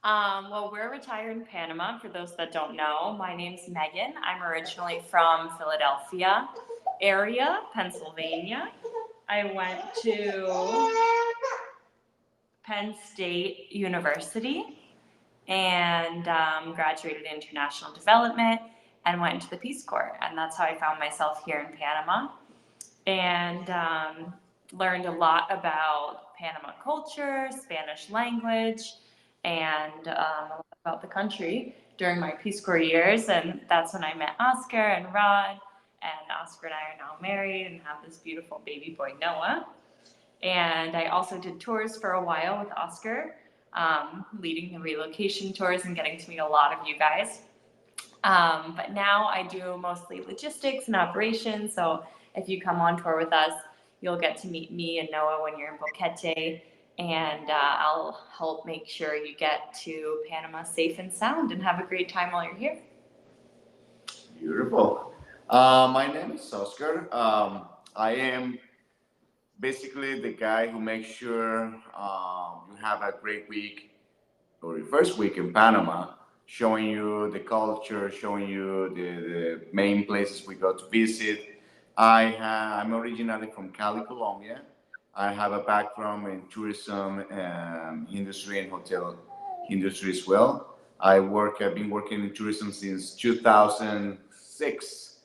Well, we're retired in Panama. For those that don't know, my name's Megan. I'm originally from Philadelphia area, Pennsylvania. I went to Penn State University and graduated in international development and went into the Peace Corps. And that's how I found myself here in Panama and learned a lot about Panama culture, Spanish language, and a lot about the country during my Peace Corps years. And that's when I met Oscar and Rod. And Oscar and I are now married and have this beautiful baby boy, Noah. And I also did tours for a while with Oscar, leading the relocation tours and getting to meet a lot of you guys. But now I do mostly logistics and operations. So if you come on tour with us, you'll get to meet me and Noah when you're in Boquete. And I'll help make sure you get to Panama safe and sound and have a great time while you're here. Beautiful. My name is Oscar. I am basically the guy who makes sure you have a great week or your first week in Panama, showing you the culture, showing you the main places we go to visit. I'm originally from Cali, Colombia. I have a background in tourism industry and hotel industry as well. I've been working in tourism since 2006,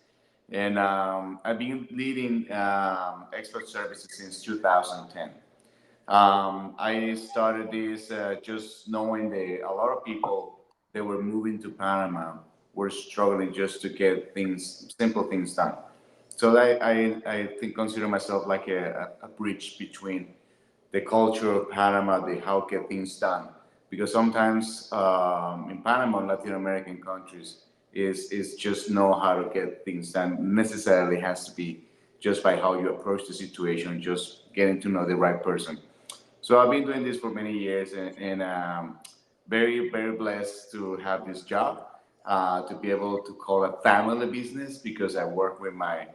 and I've been leading expert services since 2010. I started this just knowing that a lot of people that were moving to Panama were struggling just to get things, simple things done. So I think consider myself like a bridge between the culture of Panama, the how get things done. Because sometimes in Panama and Latin American countries is just know how to get things done. Necessarily has to be just by how you approach the situation, just getting to know the right person. So I've been doing this for many years, and very very blessed to have this job, to be able to call a family business because I work with my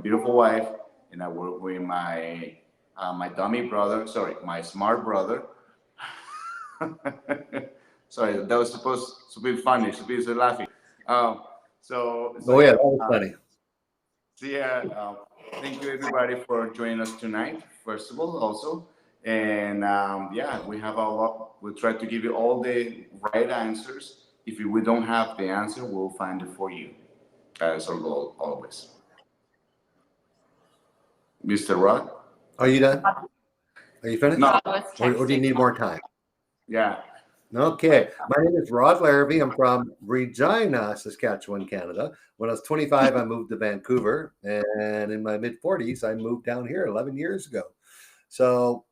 beautiful wife and I work with my dummy brother, sorry, my smart brother. Sorry, that was supposed to be funny, supposed to be laughing. Um, so Oh yeah, yeah, that was funny. so yeah, thank you everybody for joining us tonight. First of all, also, and yeah, we have a lot. We'll try to give you all the right answers. If we don't have the answer, we'll find it for you. That's our goal always. Mr. Rod? Are you done? Are you finished? No, Or do you need more time? yeah. Okay. My name is Rod Larrabee. I'm from Regina, Saskatchewan, Canada. When I was 25, I moved to Vancouver. And in my mid 40s, I moved down here 11 years ago. So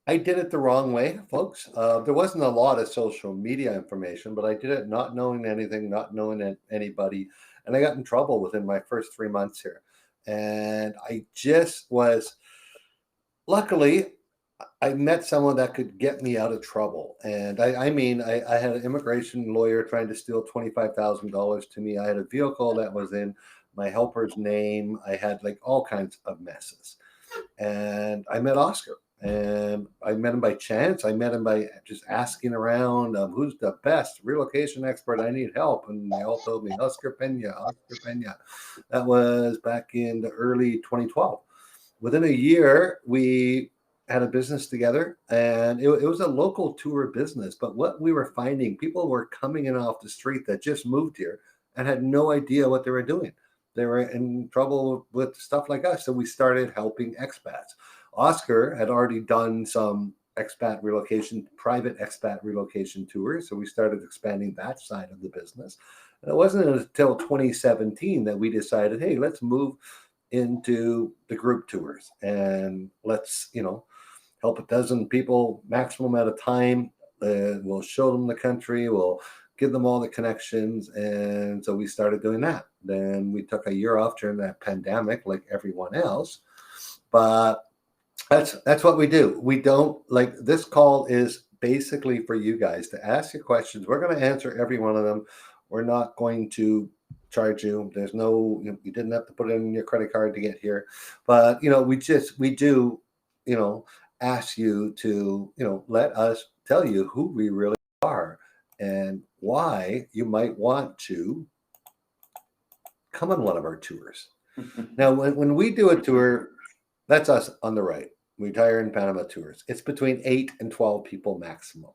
I did it the wrong way, folks. There wasn't a lot of social media information, but I did it not knowing anything, not knowing anybody. And I got in trouble within my first 3 months here. And I just was, luckily, I met someone that could get me out of trouble. And I mean, I had an immigration lawyer trying to steal $25,000 to me. I had a vehicle that was in my helper's name. I had like all kinds of messes. And I met Oscar. And I met him by chance. I met him by just asking around, who's the best relocation expert? I need help. And they all told me Oscar Pena, Oscar Pena. That was back in the early 2012. Within a year, we had a business together, and it was a local tour business. But what we were finding, people were coming in off the street that just moved here and had no idea what they were doing. They were in trouble with stuff like us. So we started helping expats. Oscar had already done some private expat relocation tours. So we started expanding that side of the business. And it wasn't until 2017 that we decided, hey, let's move into the group tours and let's, help a dozen people maximum at a time. We'll show them the country. We'll give them all the connections. And so we started doing that. Then we took a year off during that pandemic, like everyone else. But that's what we do. We don't like this call is basically for you guys to ask your questions. We're going to answer every one of them. We're not going to charge you. There's no, you didn't have to put in your credit card to get here. But, we do, ask you to, let us tell you who we really are. and why you might want to come on one of our tours. Now, when we do a tour, that's us on the right. Retire in Panama tours. It's between 8 and 12 people maximum.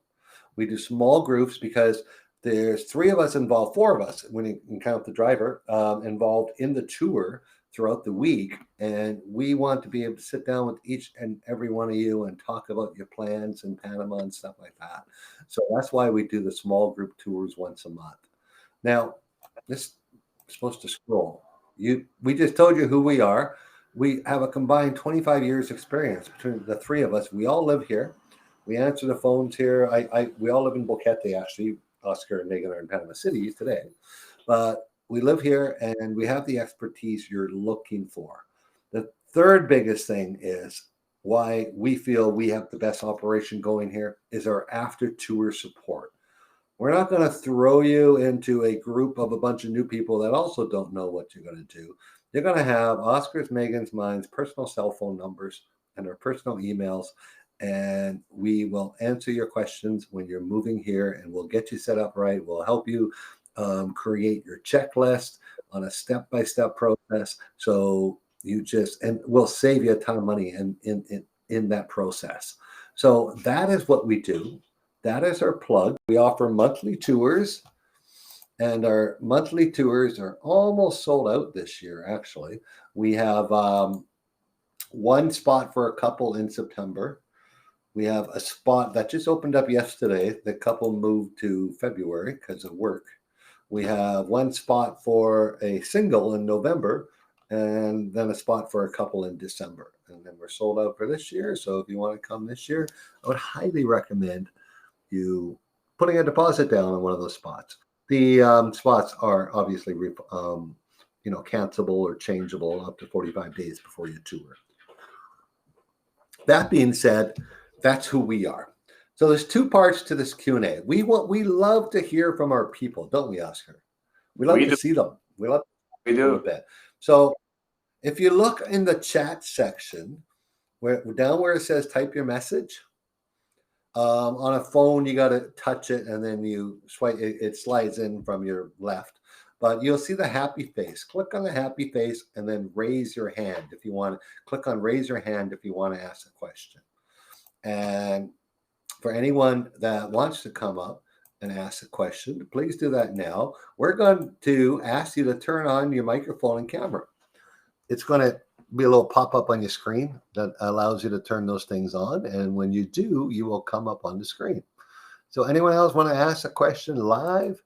We do small groups because there's 3 of us involved, 4 of us, when you count the driver, involved in the tour throughout the week. And we want to be able to sit down with each and every one of you and talk about your plans in Panama and stuff like that. So that's why we do the small group tours once a month. Now, this is supposed to scroll. We just told you who we are. We have a combined 25 years experience between the 3 of us. We all live here. We answer the phones here. We all live in Boquete, actually. Oscar and Megan are in Panama City today. But we live here and we have the expertise you're looking for. The third biggest thing is why we feel we have the best operation going here is our after tour support. We're not going to throw you into a group of a bunch of new people that also don't know what you're going to do. You're going to have Oscar's, Megan's, mine's personal cell phone numbers and our personal emails, and we will answer your questions when you're moving here, and we'll get you set up right. We'll help you create your checklist on a step-by-step process. So and we'll save you a ton of money in that process. So that is what we do. That is our plug. We offer monthly tours, and our monthly tours are almost sold out this year, actually. We have one spot for a couple in September. We have a spot that just opened up yesterday. The couple moved to February because of work. We have one spot for a single in November, and then a spot for a couple in December. And then we're sold out for this year. So if you want to come this year, I would highly recommend you putting a deposit down on one of those spots. The spots are obviously cancelable or changeable up to 45 days before you tour. That being said, that's who we are. So there's 2 parts to this Q&A. We love to hear from our people, don't we, Oscar? We love to see them. We do a bit. So if you look in the chat section, down where it says type your message, on a phone, you got to touch it and then you swipe. It slides in from your left, but you'll see the happy face. Click on the happy face and then raise your hand if you want. Click on raise your hand if you want to ask a question. And for anyone that wants to come up and ask a question, please do that now. We're going to ask you to turn on your microphone and camera. It's going to be a little pop-up on your screen that allows you to turn those things on. And when you do, you will come up on the screen. So anyone else want to ask a question live?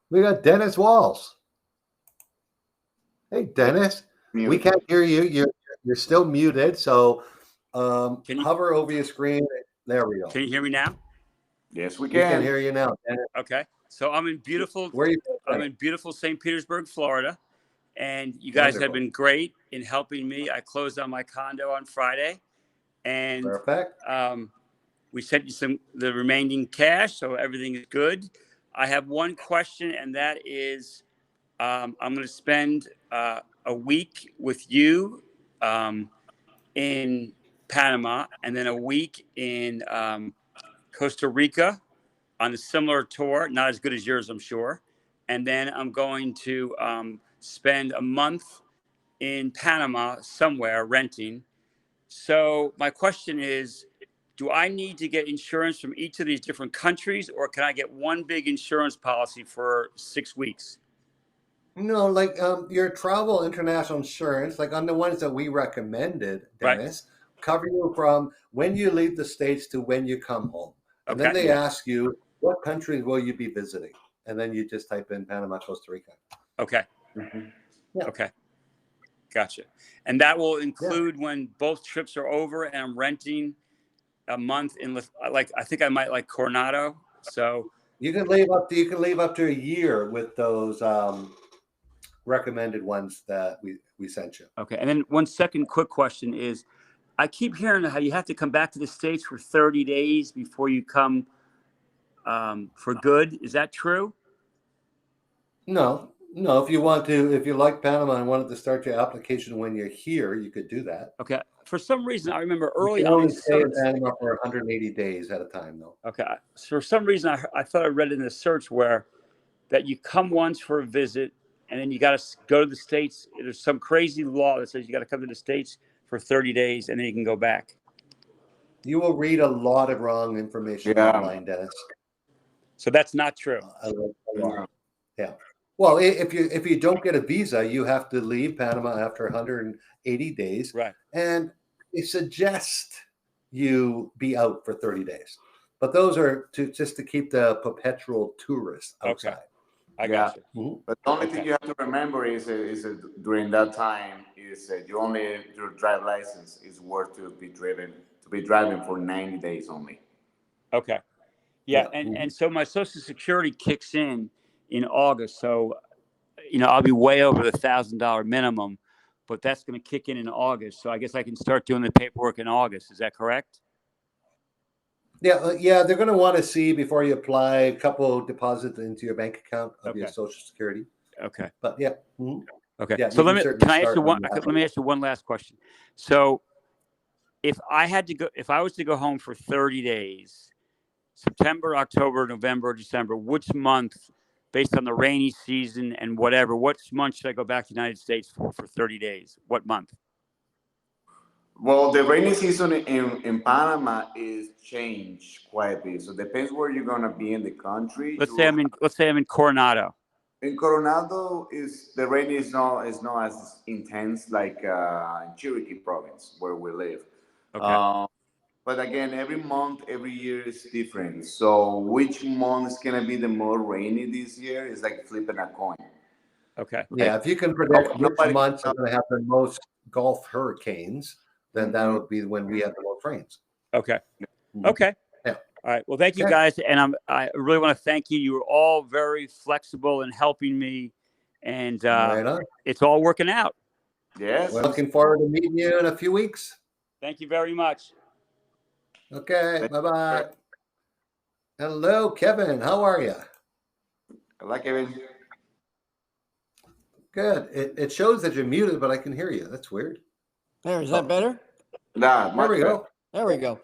We got Dennis Walls. Hey, Dennis. We can't hear you. You're still muted. So hover over your screen. There we go. Can you hear me now? Yes, we can. We can hear you now, Dennis. Okay. So I'm in beautiful St. Petersburg, Florida. And you guys have been great in helping me. I closed on my condo on Friday. And perfect. We sent you the remaining cash, so everything is good. I have one question, and that is I'm going to spend a week with you in Panama and then a week in Costa Rica on a similar tour, not as good as yours, I'm sure. And then I'm going to spend a month in Panama somewhere renting. So my question is, do I need to get insurance from each of these different countries, or can I get one big insurance policy for 6 weeks? No, like your travel international insurance, like on the ones that we recommended, Dennis, cover you from when you leave the States to when you come home. And then they ask you, what countries will you be visiting? And then you just type in Panama, Costa Rica. Okay. Mm-hmm. Yeah. Okay. Gotcha. And that will include when both trips are over and I'm renting a month in, like, I think I might like Coronado. So you can leave up to a year with those recommended ones that we sent you. Okay. And then one second quick question is, I keep hearing how you have to come back to the States for 30 days before you come for good. Is that true? No. If you like Panama and wanted to start your application when you're here, you could do that. Okay. for some reason, I remember You early can on only in stay in search. Panama for 180 days at a time, though. Okay. So for some reason, I thought I read in the search where that you come once for a visit and then you got to go to the States. There's some crazy law that says you got to come to the States for 30 days and then you can go back. You will read a lot of wrong information Yeah. online, Dennis. So that's not true. A lot. Yeah. Yeah. Well, if you don't get a visa, you have to leave Panama after 180 days. Right. And they suggest you be out for 30 days. But those are just to keep the perpetual tourists outside. I got you. Mhm. But the only thing you have to remember is during that time is your drive license is worth to be driving for 90 days only. Okay. Yeah. Yeah. And so my Social Security kicks in August. So, I'll be way over the $1,000 minimum, but that's going to kick in August. So I guess I can start doing the paperwork in August. Is that correct? Yeah, they're going to want to see before you apply a couple of deposits into your bank account of your Okay. Social Security. Okay. But yeah. Mhm. Okay. Yeah, So you can I ask start you on let that. me ask you one last question. So if I was to go home for 30 days, September, October, November, December, which month, based on the rainy season and whatever, which month should I go back to the United States for 30 days? What month? Well, the rainy season in Panama is changed quite a bit. So it depends where you're gonna be in the country. Let's say I'm in Coronado. In Coronado, the rain is not as intense like in Cherokee province where we live. Okay. But again, every month, every year is different. So which month is gonna be the more rainy this year is like flipping a coin. Okay. Yeah, if you can predict which Nobody- months are going to have the most Gulf hurricanes, then that would be when we have the most rains. Okay. Mhm. Okay. Yeah. All right. Well, thank you Okay. guys, and I really want to thank you. You were all very flexible in helping me, and Right on. it's all working out. Yes. We're looking forward to meeting you in a few weeks. Thank you very much. Okay, bye-bye. Hello, Kevin. How are you? I like it. Good. It shows that you're muted, but I can hear you. That's weird. There, is that better? Nah, There much we better. go. There we go.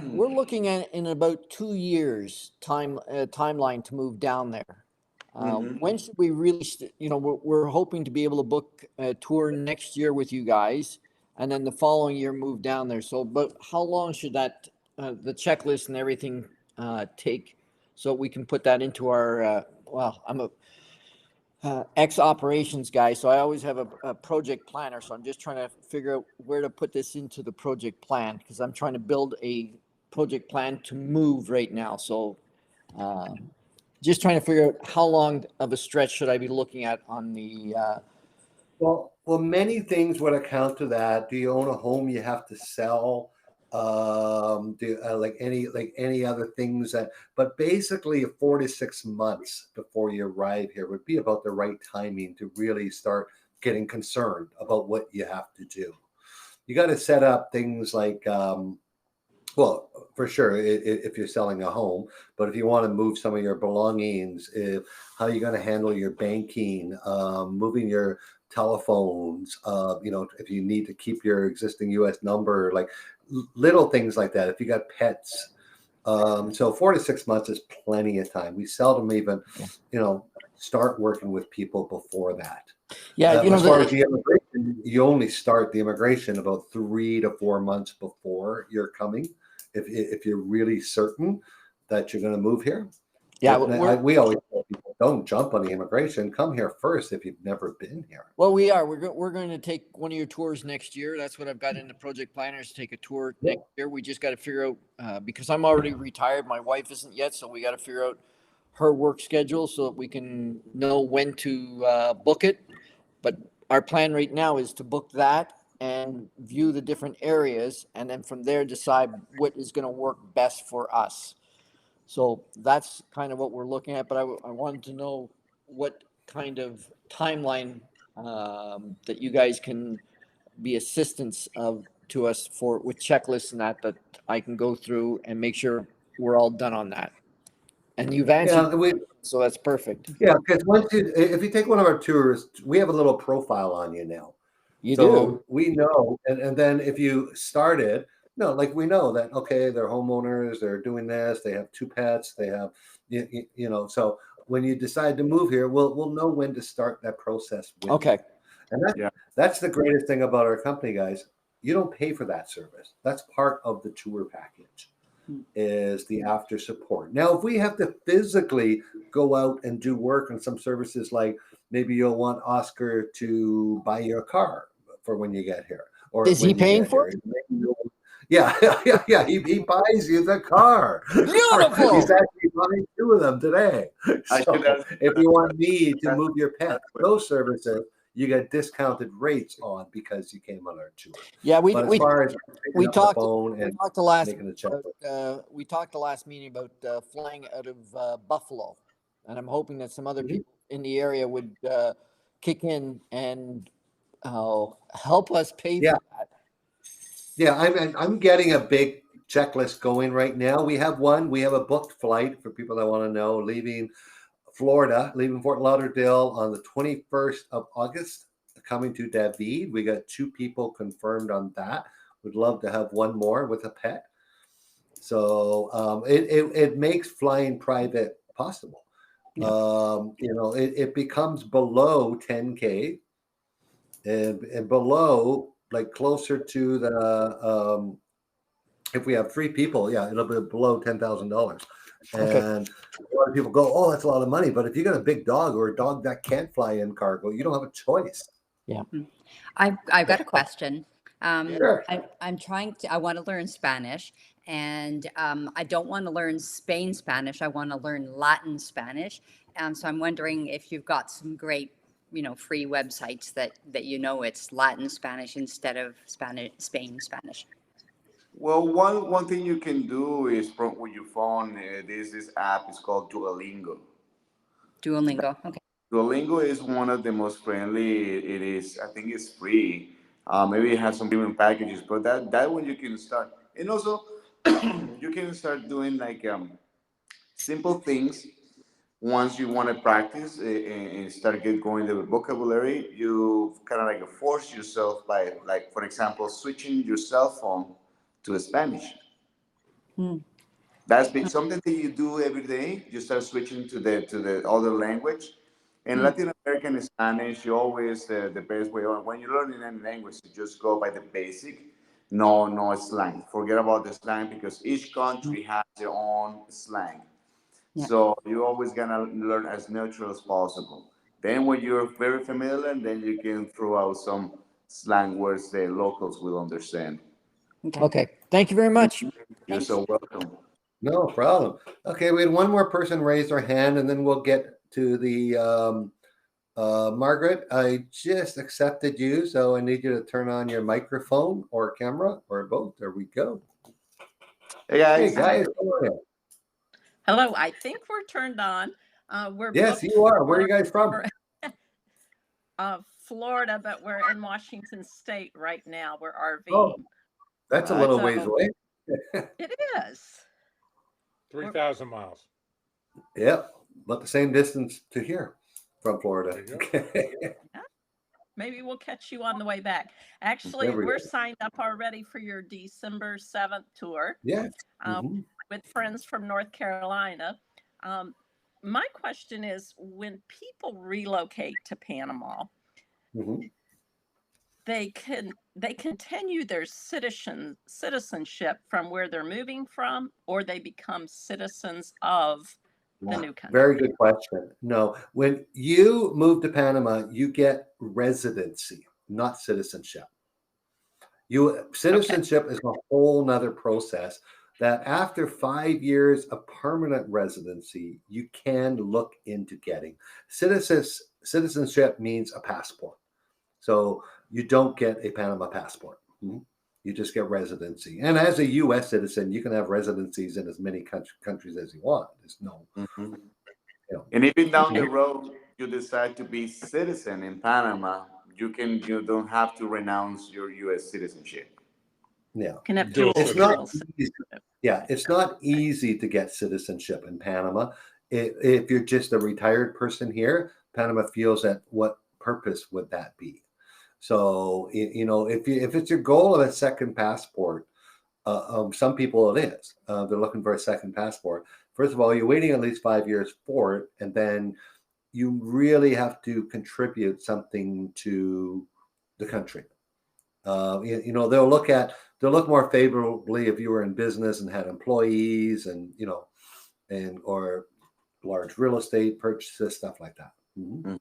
We're looking at in about 2 years timeline to move down there. Mhm. When should we really, we're hoping to be able to book a tour next year with you guys, and then the following year move down there. So, but how long should that, the checklist and everything take, so we can put that into our, I'm a ex-operations guy, so I always have a project planner. So I'm just trying to figure out where to put this into the project plan, because I'm trying to build a project plan to move right now. So just trying to figure out how long of a stretch should I be looking at on the. Well, many things would account to that. Do you own a home you have to sell? Like any other things but basically 4 to 6 months before you arrive here would be about the right timing to really start getting concerned about what you have to do. You got to set up things like, well, for sure, if you're selling a home, but if you want to move some of your belongings, how are you going to handle your banking, moving your telephones, if you need to keep your existing US number, like little things like that. If you got pets, so 4 to 6 months is plenty of time. We seldom even, start working with people before that. Yeah, as far as the immigration, you only start the immigration about 3 to 4 months before you're coming, if you're really certain that you're going to move here. Yeah, we always tell people, don't jump on the immigration. Come here first if you've never been here. Well, we are. We're going to take one of your tours next year. That's what I've got in the project planners. Take a tour next year. We just got to figure out because I'm already retired. My wife isn't yet, so we got to figure out her work schedule so that we can know when to book it. But our plan right now is to book that and view the different areas, and then from there decide what is going to work best for us. So that's kind of what we're looking at. But I wanted to know what kind of timeline that you guys can be assistance to us for with checklists and that I can go through and make sure we're all done on that. And you've answered, so that's perfect. Yeah, because if you take one of our tours, we have a little profile on you now. You So do. we know, and then if you started, no, like we know that, okay, they're homeowners, they're doing this, they have 2 pets, they have, so when you decide to move here, we'll know when to start that process with Okay. you. And Yeah. that's the greatest thing about our company, guys. You don't pay for that service. That's part of the tour package, is the after support. Now, if we have to physically go out and do work on some services, like maybe you'll want Oscar to buy you a car for when you get here. Or Is he when you paying get for here. Yeah, yeah. He buys you the car. Beautiful. He's actually buying 2 of them today. I So should ask- if you want me to move your pet, those services, you get discounted rates on because you came on our tour. Yeah, But as far as we picking up the talked. phone We and talked the last. making a check. We talked the last meeting about flying out of Buffalo, and I'm hoping that some other Mhm. people in the area would kick in and help us pay Yeah. for that. Yeah, I'm getting a big checklist going right now. We have a booked flight for people that want to know, leaving Florida, leaving Fort Lauderdale on the 21st of August, coming to David. We got 2 people confirmed on that. Would love to have one more with a pet. So it makes flying private possible. It becomes below 10K and below, like closer to the if we have 3 people, yeah, it'll be below $10,000. Okay. And a lot of people go, "Oh, that's a lot of money." But if you got a big dog or a dog that can't fly in cargo, you don't have a choice. I've got a question. Sure. I want to learn Spanish, and I don't want to learn Spain Spanish. I want to learn Latin Spanish. So I'm wondering if you've got some great, free websites that it's Latin Spanish instead of Spain Spanish. Well, one thing you can do is with your phone. There's this app. It's called Duolingo. Duolingo. Okay. Duolingo is one of the most friendly. It is. I think it's free. Maybe it has some premium packages, but that one you can start. And also, you can start doing like simple things. Once you want to practice and start going the vocabulary, you kind of like force yourself by, like, for example, switching your cell phone to Spanish. Hmm. That's something that you do every day. You start switching to the other language. In Hmm. Latin American Spanish, you always the best way. Or when you're learning any language, you just go by the basic. No slang. Forget about the slang because each country has their own slang. Yeah. So you're always gonna learn as neutral as possible. Then when you're very familiar, then you can throw out some slang words the locals will understand. Okay. Thank you very much. You're Thanks. so welcome. No problem. Okay, we had one more person raise their hand, and then we'll get to the Margaret. I just accepted you, so I need you to turn on your microphone or camera or both. There we go. Hey guys. Hey guys, how are you? Hello, I think we're turned on. We're Yes, booked you are. Where are you for guys from? Florida, but we're in Washington State right now. We're RVing. Oh, that's a little ways So- away. It is. 3,000 miles. Yep, about the same distance to here from Florida. Okay. Maybe we'll catch you on the way back. Actually, There we we're go. signed up already for your December 7th tour Yeah. with friends from North Carolina. My question is, when people relocate to Panama, Mhm. they continue their citizenship from where they're moving from, or they become citizens of the new country. Very good question. No, when you move to Panama, you get residency, not citizenship. Citizenship is a whole nother process that after 5 years of permanent residency, you can look into getting. Citizenship means a passport. So you don't get a Panama passport. You just get residency. And as a U.S. citizen, you can have residencies in as many countries as you want. There's no, And even down the road, you decide to be citizen in Panama, you don't have to renounce your U.S. citizenship. yeah. Can have Dual dual It's not citizenship. easy. Yeah, it's not easy to get citizenship in Panama. If you're just a retired person here, Panama feels that what purpose would that be? So if it's your goal of a second passport, some people it is. They're looking for a second passport. First of all, you're waiting at least 5 years for it, and then you really have to contribute something to the country. They'll look more favorably if you were in business and had employees, and or large real estate purchases, stuff like that. Mm-hmm.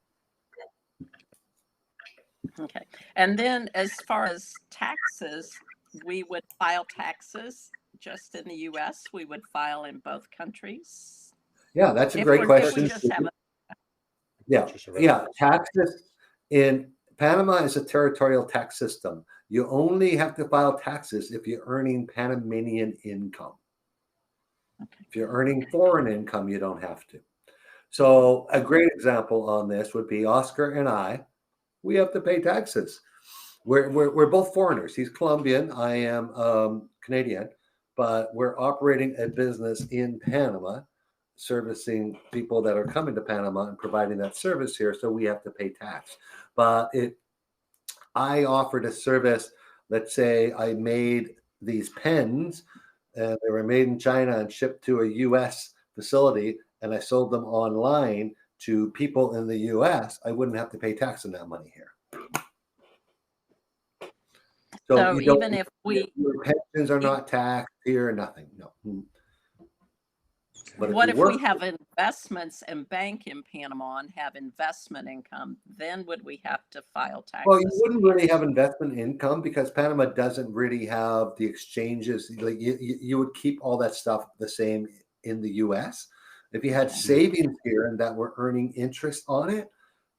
Okay. And then as far as taxes, we would file taxes just in the US. We would file in both countries. Yeah, that's a If great we question. just have Yeah. Taxes in Panama is a territorial tax system. You only have to file taxes if you're earning Panamanian income. If you're earning foreign income, you don't have to. So a great example on this would be Oscar and I. We have to pay taxes. We're both foreigners. He's Colombian. I am Canadian, but we're operating a business in Panama, servicing people that are coming to Panama and providing that service here. So we have to pay tax. But I offered a service. Let's say I made these pens, and they were made in China and shipped to a U.S. facility, and I sold them online to people in the U.S. I wouldn't have to pay tax on that money here. So even if your pensions are not taxed here, nothing. No. But what if we have investments and bank in Panama and have investment income? Then would we have to file taxes? Well, you wouldn't really have investment income because Panama doesn't really have the exchanges. Like you would keep all that stuff the same in the U.S. If you had savings here and that were earning interest on it,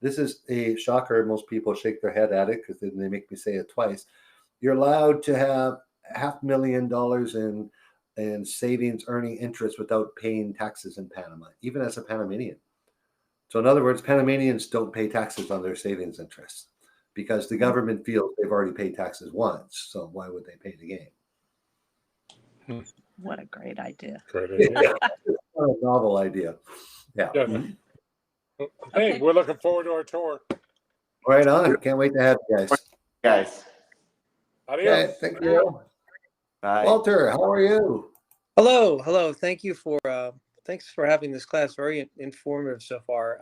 this is a shocker. Most people shake their head at it because then they make me say it twice. You're allowed to have $500,000 in savings earning interest without paying taxes in Panama, even as a Panamanian. So in other words, Panamanians don't pay taxes on their savings interest because the government feels they've already paid taxes once. So why would they pay it again? What a great idea. Great idea. A novel idea. Yeah. Definitely. Hey, we're looking forward to our tour. Right on. Can't wait to have you guys. Guys. Adios. Okay, thank you. Bye. Walter, how are you? Hello. Thank you for thanks for having this class. Very informative so far.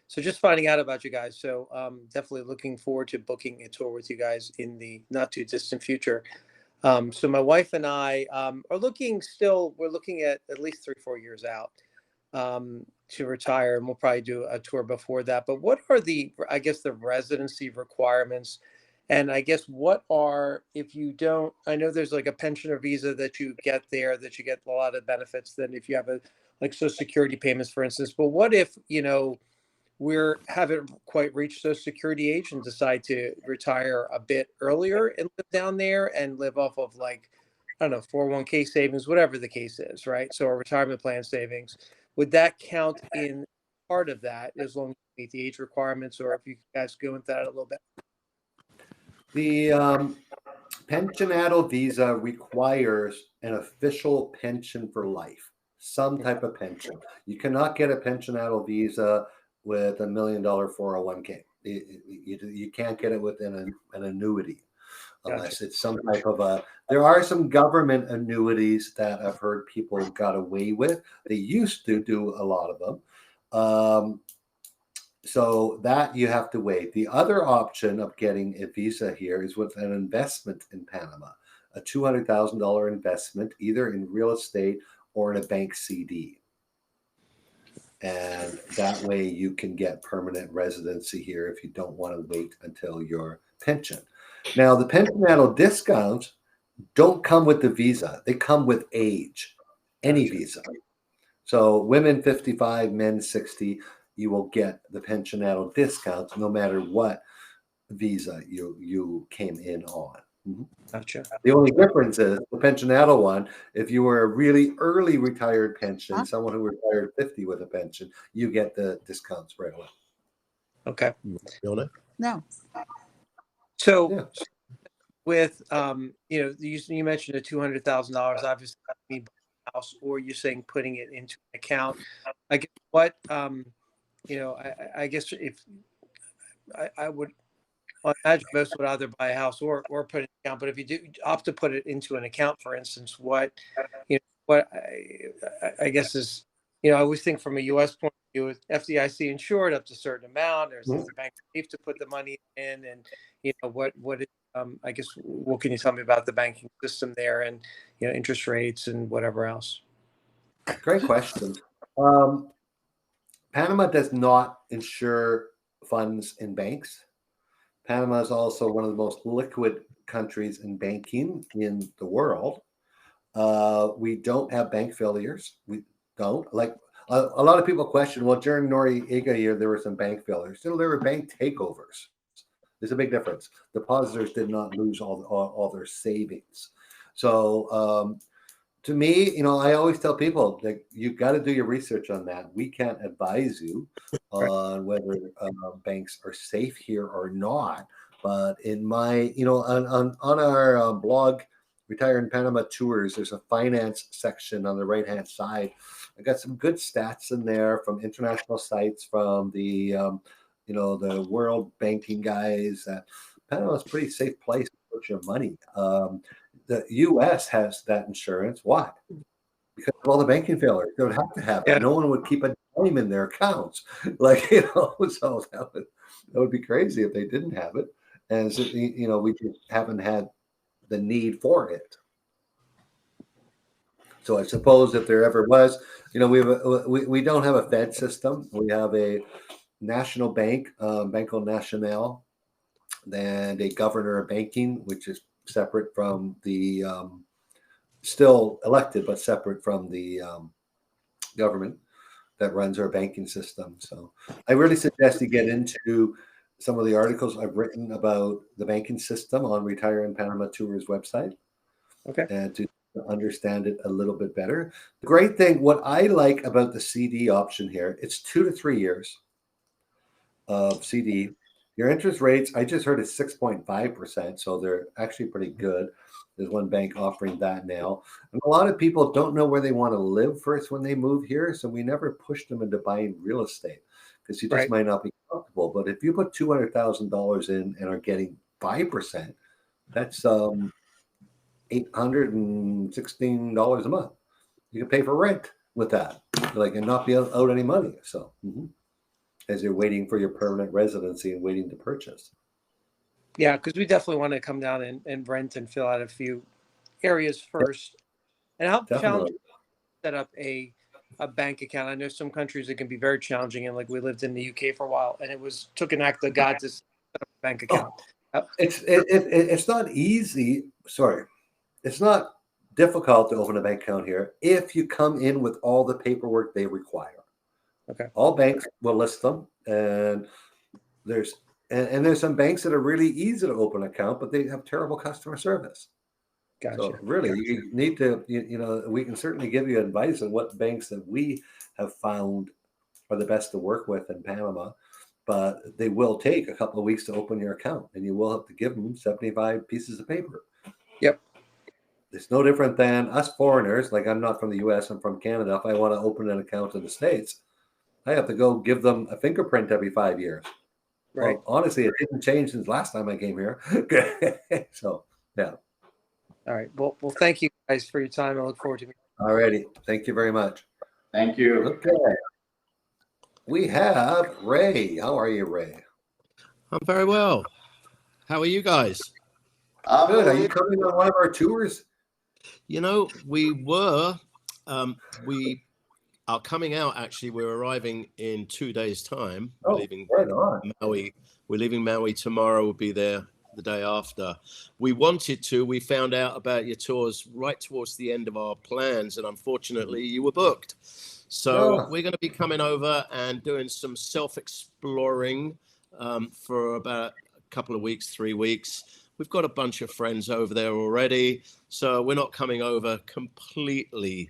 So just finding out about you guys. So definitely looking forward to booking a tour with you guys in the not too distant future. So my wife and I are looking we're looking at least 3-4 years out to retire, and we'll probably do a tour before that. But what are the residency requirements? And I guess if you don't, I know there's like a pension or visa that you get there, that you get a lot of benefits than if you have like Social Security payments, for instance. But what if, haven't quite reached Social Security age and decide to retire a bit earlier and live down there and live off of 401k savings, whatever the case is, right? So a retirement plan savings, would that count in part of that as long as you meet the age requirements, or if you guys go into that a little bit? The pensionado visa requires an official pension for life, some type of pension. You cannot get a pensionado visa with $1 million 401k. You can't get it with an annuity unless it's some type of there are some government annuities that I've heard people got away with. They used to do a lot of them. So that you have to wait. The other option of getting a visa here is with an investment in Panama, a $200,000 investment, either in real estate or in a bank CD. And that way you can get permanent residency here if you don't want to wait until your pension. Now, the pensionado discounts don't come with the visa. They come with age, any visa. So women 55, men 60, you will get the pensionado discounts no matter what visa you came in on. Mm-hmm. Gotcha. The only difference is the pensionado one, if you were a really early retired pension, someone who retired 50 with a pension, you get the discounts right away. Okay. No. So with, you mentioned the $200,000, obviously, that mean house, or you're saying putting it into an account. I guess what, I guess if I would I imagine most would either buy a house or put an account. But if you do opt to put it into an account, for instance, what I guess is, I always think from a U.S. point of view, with FDIC insured up to a certain amount, is the bank safe to put the money in, and what is, I guess, what can you tell me about the banking system there, and interest rates and whatever else? Great question. Panama does not insure funds in banks. Panama is also one of the most liquid countries in banking in the world. We don't have bank failures. We don't. Like a lot of people question, well, during Noriega year, there were some bank failures. There were bank takeovers. There's a big difference. Depositors did not lose all their savings. So to me, I always tell people that you've got to do your research on that. We can't advise you on whether banks are safe here or not. But in my, on our blog, Retire in Panama Tours, there's a finance section on the right-hand side. I got some good stats in there from international sites, from the, the world banking guys. Panama is a pretty safe place to put your money. The U.S. has that insurance. Why? Because of all the banking failures. They would have to have it. Yeah. No one would keep a dime in their accounts. So that would be crazy if they didn't have it. And so, we just haven't had the need for it. So I suppose if there ever was, we don't have a Fed system. We have a national bank, Banco Nacional, and a governor of banking, which is separate from the, still elected, but separate from the government that runs our banking system. So I really suggest you get into some of the articles I've written about the banking system on Retire in Panama Tours website. Okay. And to understand it a little bit better. The great thing, what I like about the CD option here, it's 2 to 3 years of CD. Your interest rates, I just heard, is 6.5%, so they're actually pretty good. There's one bank offering that now. And a lot of people don't know where they want to live first when they move here, so we never push them into buying real estate because you just might not be comfortable. But if you put $200,000 in and are getting 5%, that's $816 a month. You can pay for rent with that, and not be out any money. So as you're waiting for your permanent residency and waiting to purchase. Yeah, because we definitely want to come down and rent and fill out a few areas first. And how challenging to set up a bank account? I know some countries it can be very challenging, and like we lived in the UK for a while, and took an act of God to set up a bank account. It's not easy. Sorry, it's not difficult to open a bank account here if you come in with all the paperwork they require. Okay. All banks will list them, and there's some banks that are really easy to open an account, but they have terrible customer service. Gotcha. So really, you need to, we can certainly give you advice on what banks that we have found are the best to work with in Panama, but they will take a couple of weeks to open your account, and you will have to give them 75 pieces of paper. Yep. It's no different than us foreigners. Like, I'm not from the U.S., I'm from Canada. If I want to open an account in the States, I have to go give them a fingerprint every 5 years. Right. Well, honestly, it didn't change since last time I came here. So, yeah. All right. Well, thank you guys for your time. I look forward to meeting. All righty. Thank you very much. Thank you. Okay. We have Ray. How are you, Ray? I'm very well. How are you guys? Good. Are you coming on one of our tours? We are coming out. Actually, we're arriving in 2 days' time. Oh, right on. Maui. We're leaving Maui tomorrow. We'll be there the day after. We wanted to. We found out about your tours right towards the end of our plans, and unfortunately, you were booked. So we're going to be coming over and doing some self-exploring for about a couple of weeks, 3 weeks. We've got a bunch of friends over there already, so we're not coming over completely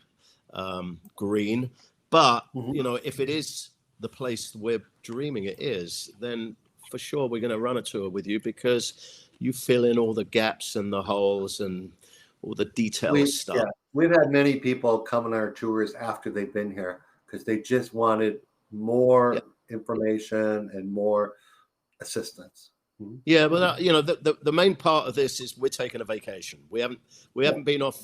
green. But, if it is the place we're dreaming it is, then for sure we're going to run a tour with you because you fill in all the gaps and the holes and all the detailed stuff. Yeah. We've had many people come on our tours after they've been here because they just wanted more information and more assistance. Yeah, but you know, the main part of this is we're taking a vacation. We haven't been off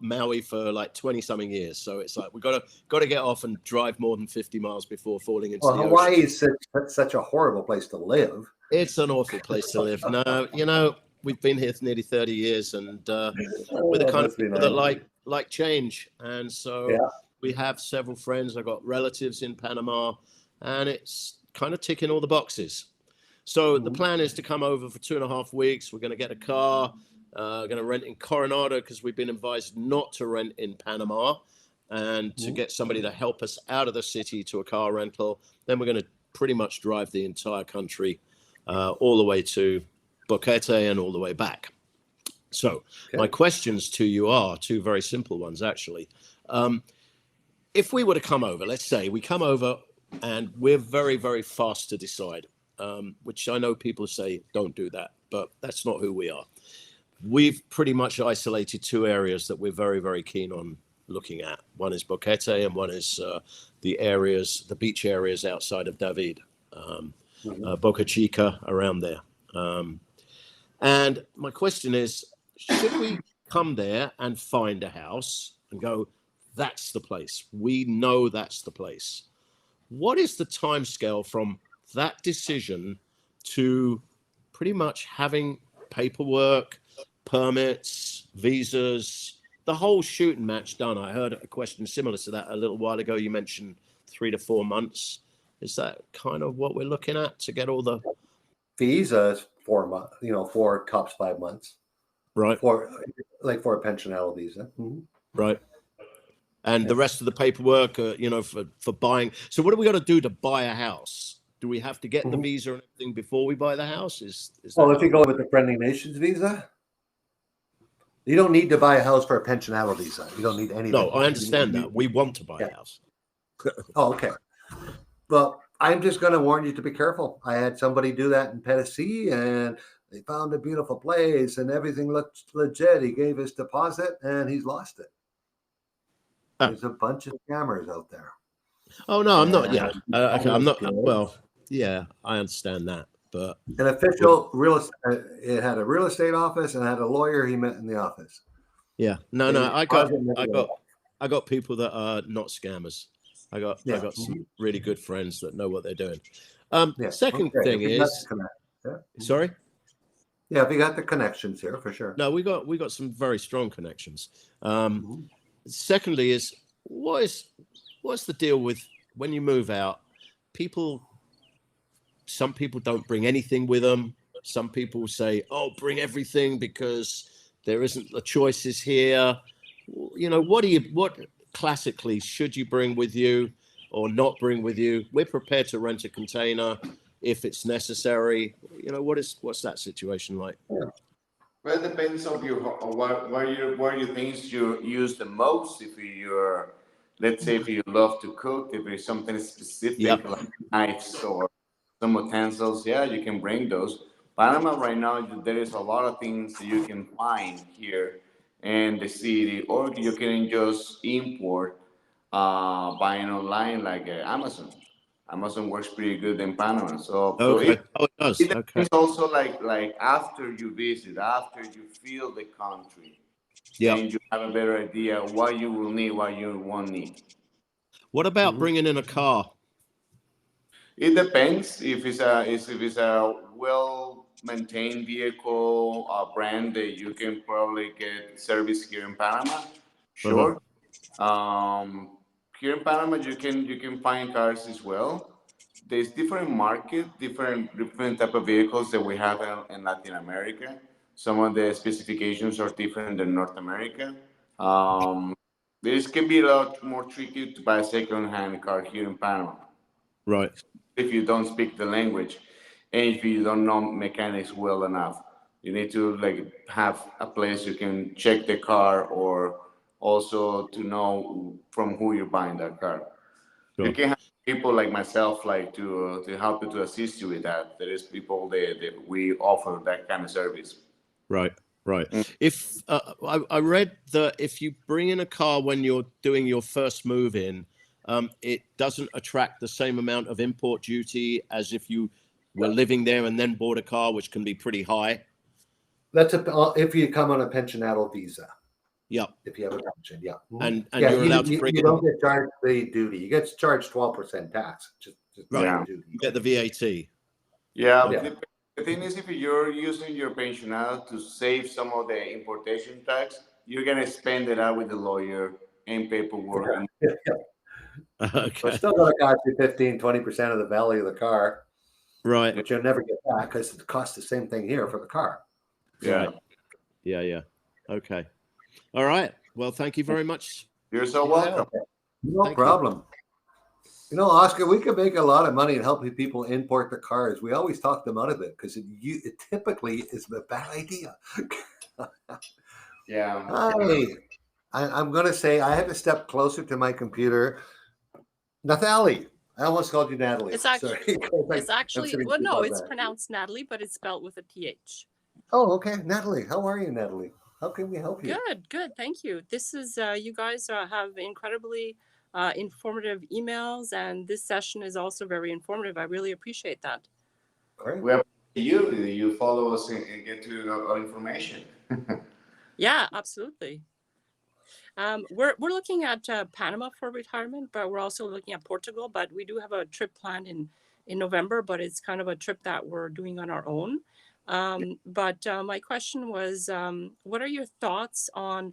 Maui for like 20 something years, so it's like we got to get off and drive more than 50 miles before falling into the Hawaii ocean. is such a horrible place to live. It's an awful place to live. No, you know, we've been here nearly 30 years, and we're the kind of people that like change, and so we have several friends. I've got relatives in Panama, and it's kind of ticking all the boxes. So the plan is to come over for 2.5 weeks. We're going to get a car, going to rent in Coronado because we've been advised not to rent in Panama, and to get somebody to help us out of the city to a car rental. Then we're going to pretty much drive the entire country all the way to Boquete and all the way back. So my questions to you are two very simple ones, actually. If we were to come over, let's say we come over and we're very, very fast to decide. Which I know people say don't do that, but that's not who we are. We've pretty much isolated two areas that we're very, very keen on looking at. One is Boquete, and one is the beach areas outside of David, Boca Chica, around there. And my question is, should we come there and find a house and go, that's the place, we know that's the place? What is the time scale from that decision to pretty much having paperwork, permits, visas, the whole shooting match done? I heard a question similar to that a little while ago. You mentioned 3 to 4 months. Is that kind of what we're looking at to get all the visas? 4 months, 4 tops 5 months, right? For a pensionable visa, right? And the rest of the paperwork, for buying. So what do we got to do to buy a house? Do we have to get the visa and everything before we buy the house? Is well, if you go with the Friendly Nations visa, you don't need to buy a house for a pensionable visa. You don't need anything. No, I understand that. We want to buy a house. Oh, okay. Well, I'm just going to warn you to be careful. I had somebody do that in Tennessee, and they found a beautiful place, and everything looked legit. He gave his deposit, and he's lost it. There's a bunch of scammers out there. Oh no, I'm not. Yeah, I'm not. Well, yeah, I understand that, but an official real estate. It had a real estate office and had a lawyer he met in the office. Yeah, no, I got people that are not scammers. I got some really good friends that know what they're doing. Second thing is, sorry. Yeah, if you got the connections here, for sure. No, we got some very strong connections. Secondly, is what's the deal with when you move out? Some people don't bring anything with them. Some people say, "Oh, bring everything because there isn't the choices here." You know, what classically should you bring with you or not bring with you? We're prepared to rent a container if it's necessary. You know, what's that situation like? Well, it depends on what you think you use the most. If you're, let's say, if you love to cook, if there's something specific like knives or some utensils, you can bring those. Panama right now, there is a lot of things that you can find here in the city, or you can just import buying online like Amazon. Amazon works pretty good in Panama. So it does. It depends also like after you visit, after you feel the country, and you have a better idea what you will need, what you won't need. What about bringing in a car? It depends if it's a well-maintained vehicle, a brand that you can probably get service here in Panama. Sure. Here in Panama, you can find cars as well. There's different market, different type of vehicles that we have in Latin America. Some of the specifications are different than North America. This can be a lot more tricky to buy a second-hand car here in Panama. Right. If you don't speak the language and if you don't know mechanics well enough, you need to have a place you can check the car, or also to know from who you're buying that car. Sure. You can have people like myself to help you, to assist you with that. There is people that we offer that kind of service. Right. If I read that if you bring in a car when you're doing your first move in, it doesn't attract the same amount of import duty as if you were living there and then bought a car, which can be pretty high. That's if you come on a pensionado visa. Yep. If you have a pension, yeah. And yeah, you're allowed to bring you in, don't get charged the duty. You get charged 12% tax. Just right. Yeah. duty. You get the VAT. Yeah, Yeah. the thing is, if you're using your pensionado to save some of the importation tax, you're gonna spend it out with the lawyer and paperwork. And Yeah. Okay. But it's still going to cost you 15-20% of the value of the car, Right. which you'll never get back because it costs the same thing here for the car. yeah, Right. Yeah. Okay. All right. Well, thank you very much. you're so welcome. No Thank you. problem. You know, Oscar, we could make a lot of money in helping people import the cars. We always talk them out of it because it typically is a bad idea. Yeah. I'm going to say I have to step closer to my computer. Natalie. I almost called you Natalie. It's actually, Sorry. it's actually, sitting well, too no, far it's back. pronounced Natalie, but it's spelled with a PH. Oh, okay. Natalie. How are you, Natalie? How can we help you? Good. Thank you. This is, you guys have incredibly informative emails, and this session is also very informative. I really appreciate that. Great. We appreciate you follow us and get to our information. Yeah, absolutely. We're looking at Panama for retirement, but we're also looking at Portugal. But we do have a trip planned in November, but it's kind of a trip that we're doing on our own. But my question was, what are your thoughts on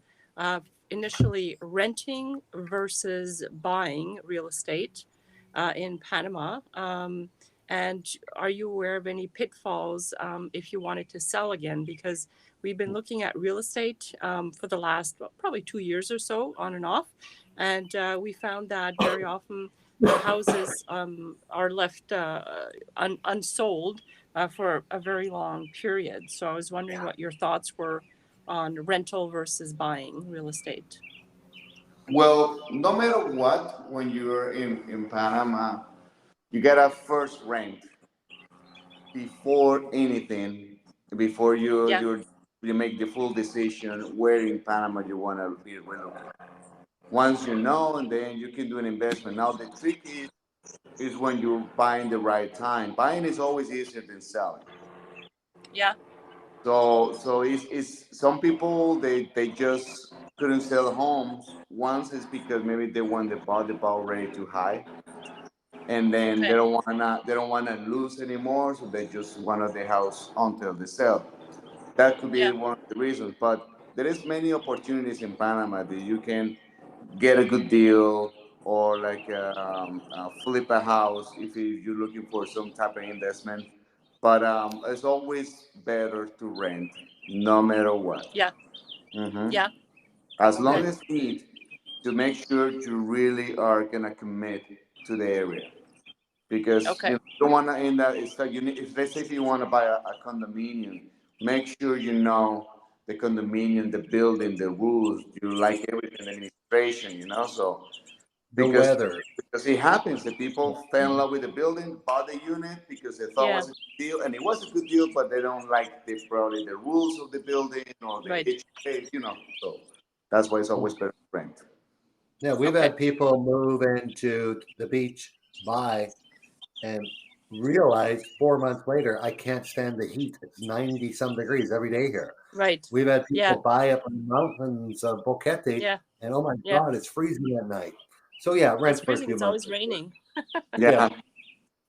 initially renting versus buying real estate in Panama? And are you aware of any pitfalls if you wanted to sell again? Because we've been looking at real estate for the last probably 2 years or so, on and off. And we found that very often the houses are left unsold for a very long period. So I was wondering what your thoughts were on rental versus buying real estate. Well, no matter what, when you're in Panama, you gotta first rent before anything, before you make the full decision where in Panama you wanna be relocated. Once you know, and then you can do an investment. Now the trick is when you're buying the right time. Buying is always easier than selling. Yeah. So it's some people they just couldn't sell homes. Once it's because maybe they want the bought rate too high, and then Okay. they don't wanna lose anymore, so they just want the house until they sell. That could be Yeah. one of the reasons. But there is many opportunities in Panama that you can get a good deal or like flip a house if you're looking for some type of investment. But it's always better to rent, no matter what. Yeah. hmm Yeah. As Okay. long as you need to make sure you really are gonna commit to the area, because Okay. you don't want to end up. It's like you need, if let's say if you want to buy a condominium, make sure you know the condominium, the building, the rules. You like everything, the administration, so The because weather. it happens that people fell in love with the building, bought the unit because they thought it Yeah. was a good deal, and it was a good deal, but they don't like probably the rules of the building or the Right. HOA, So that's why it's always better to rent. Yeah, we've Okay. had people move into the beach, buy, and realize 4 months later, I can't stand the heat. It's 90 some degrees every day here. Right. We've had people Yeah. buy up in the mountains of Boquete, Yeah. and oh my Yeah. God, it's freezing at night. So yeah, rent It's for a freezing. few It's months. always raining. Yeah.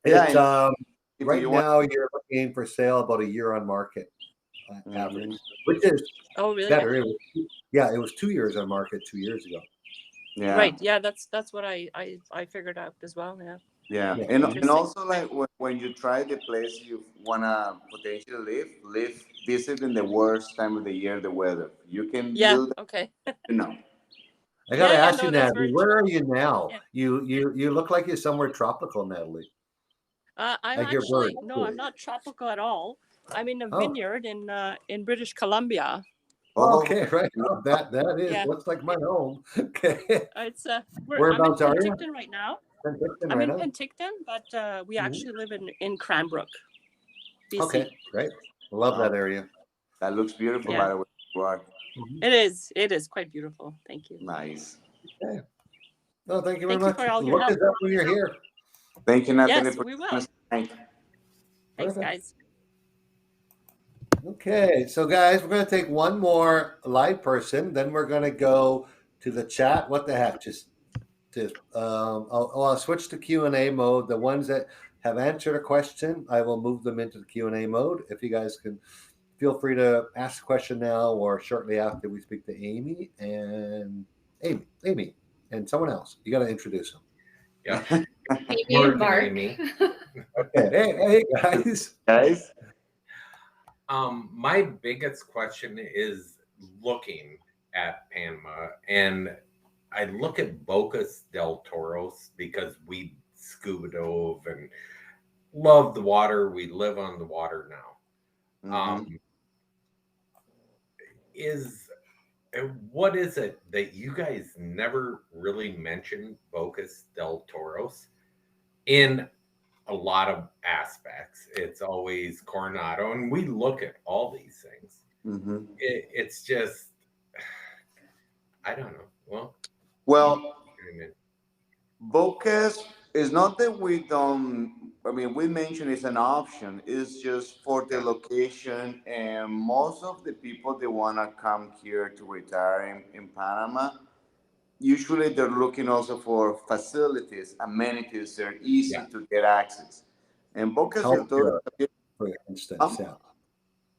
It's If right you want- now you're looking for sale about a year on market average, which is Oh, really? better. It was 2 years on market 2 years ago. Yeah. Right. Yeah. That's what I figured out as well. Yeah. Yeah, Yeah. and Interesting. also like when you try the place you wanna potentially live, visit in the worst time of the year, the weather. You can Yeah. do that, Okay. I gotta Yeah, ask no, you, that's Natalie, very where true. are you now? Yeah. You look like you're somewhere tropical, Natalie. I'm I hear actually birds. no, I'm not tropical at all. I'm in a Oh. vineyard in British Columbia. Okay, right. Oh, that is Yeah. looks like my home. Okay. It's I'm in Whereabouts are you? Penticton right now. Penticton I'm right in now? Penticton, but we Mhm. actually live in Cranbrook, BC. Okay, great. Love that area. That looks beautiful, Yeah. by the way. You are It is quite beautiful. Thank you. nice. Okay. No, thank you very Thank you much. for all your Look help. us up when you're here. Thank you, Natalie, Yes, for we will. joining us tonight. Thanks, Perfect. guys. Okay, so guys, we're going to take one more live person, then we're going to go to the chat. What the heck? I'll switch to Q&A mode. The ones that have answered a question, I will move them into the Q&A mode. If you guys can feel free to ask a question now or shortly after we speak to Amy and someone else. You got to introduce them. Yeah. Amy and Mark. Amy. Okay. Hey guys. Guys, My biggest question is looking at Panama, and I look at Bocas del Toros because we scuba dove and love the water. We live on the water now. What is it that you guys never really mention Bocas del Toros in a lot of aspects? It's always Coronado, and we look at all these things. It's just, I don't know. Well, Bocas is not that we don't. I mean, we mentioned it's an option. It's just for the location, and most of the people that want to come here to retire in Panama, usually they're looking also for facilities, amenities. They're easy to get access. And Bocas del Toro, for instance,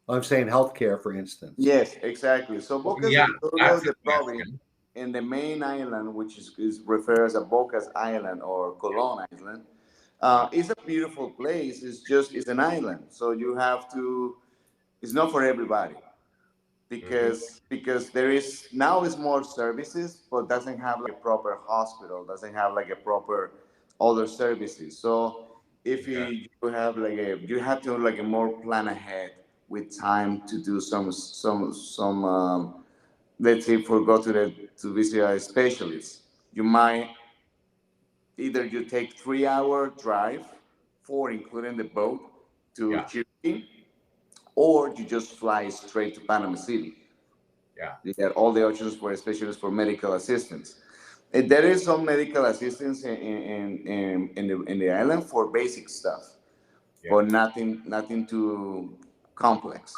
I'm saying healthcare, for instance. Yes, exactly. So Bocas del Toro, the province, in the main island, which is referred as a Bocas Island or Colon Island, it's a beautiful place. It's an island, so you have to. It's not for everybody because there is now is more services, but doesn't have like a proper hospital, doesn't have like a proper other services. So if you have like you have to like a more plan ahead with time to do some let's say for go to visit a specialist, you might either you take 3 hour drive for including the boat to Chiriquí, or you just fly straight to Panama City. You get all the options for specialists for medical assistance. And there is some medical assistance in the island for basic stuff, but nothing too complex.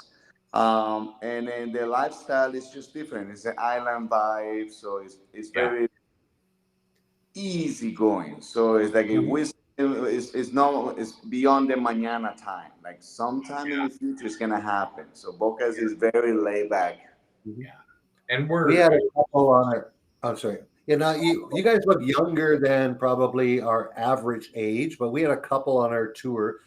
And then the lifestyle is just different. It's an island vibe, so it's very easy going. So it's like if we it's beyond the mañana time. Like sometime in the future it's gonna happen. So Bocas is very laid back. And we had a couple on our. I'm sorry. You guys look younger than probably our average age, but we had a couple on our tour.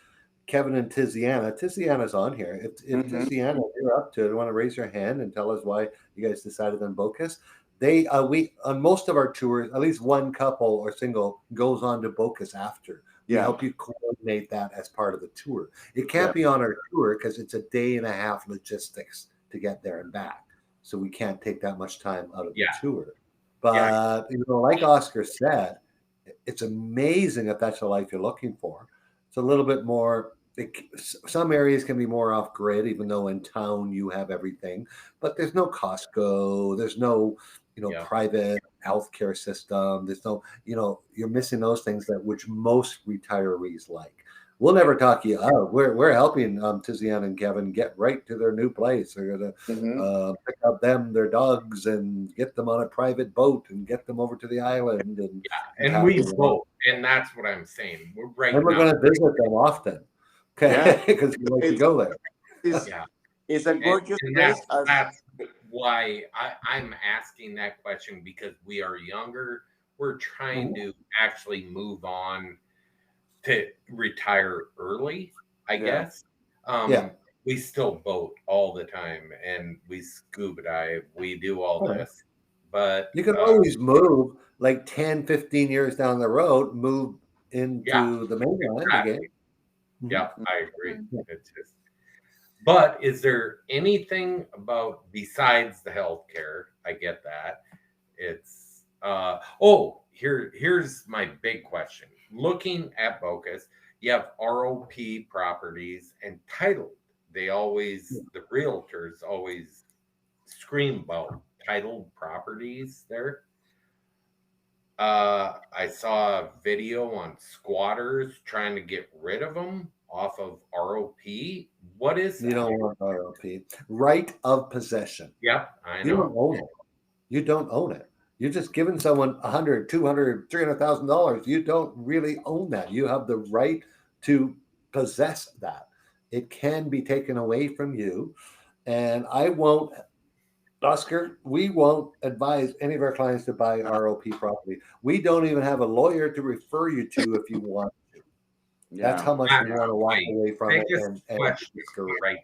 Kevin and Tiziana. Tiziana's on here. If Tiziana, you're up to it, want to raise your hand and tell us why you guys decided on Bocas. We on most of our tours, at least one couple or single goes on to Bocas after. We help you coordinate that as part of the tour. It can't be on our tour because it's a day and a half logistics to get there and back. So we can't take that much time out of the tour. But like Oscar said, it's amazing if that's the life you're looking for. It's a little bit more. Some areas can be more off grid, even though in town you have everything. But there's no Costco. There's no private healthcare system. There's no you're missing those things which most retirees like. We'll never talk you out. We're helping Tiziana and Kevin get right to their new place. They're gonna pick up their dogs and get them on a private boat and get them over to the island. And we both. And that's what I'm saying. We're going to visit them often. Okay, because we like to go there. It's a gorgeous place. That's why I'm asking that question, because we are younger. We're trying to actually move on to retire early, I guess. We still boat all the time, and we scuba dive. We do all this. But you can always move like 10, 15 years down the road, move into the mainland again. Yeah, I agree. It's just, but is there anything about besides the healthcare? I get that. It's here's my big question. Looking at Bocas, you have ROP properties and titled. The realtors always scream about titled properties there. I saw a video on squatters trying to get rid of them off of ROP. What is that? You don't want ROP. Right of possession. Yep, I You don't know. own it. You don't own it. You're just giving someone $100, $200, $300,000. You don't really own that. You have the right to possess that. It can be taken away from you. And I won't, Oscar, we won't advise any of our clients to buy ROP property. We don't even have a lawyer to refer you to if you want to. That's Yeah. how much we want to walk My away from it biggest and question discourage. right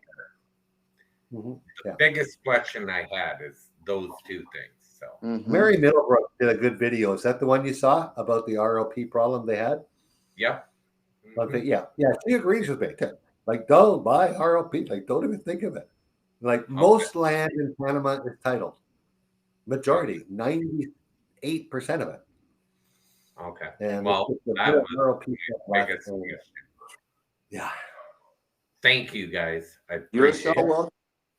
there. The biggest question I had is those two things. So Mary Middlebrook did a good video. Is that the one you saw about the ROP problem they had? Yep. But yeah, she agrees with me. Like, don't buy ROP. Like, don't even think of it. Like, most land in Panama is titled. Majority, 98% of it. Okay. And Well, that was ROP my biggest question. Yeah. Thank you, guys. I You're so appreciate it. welcome.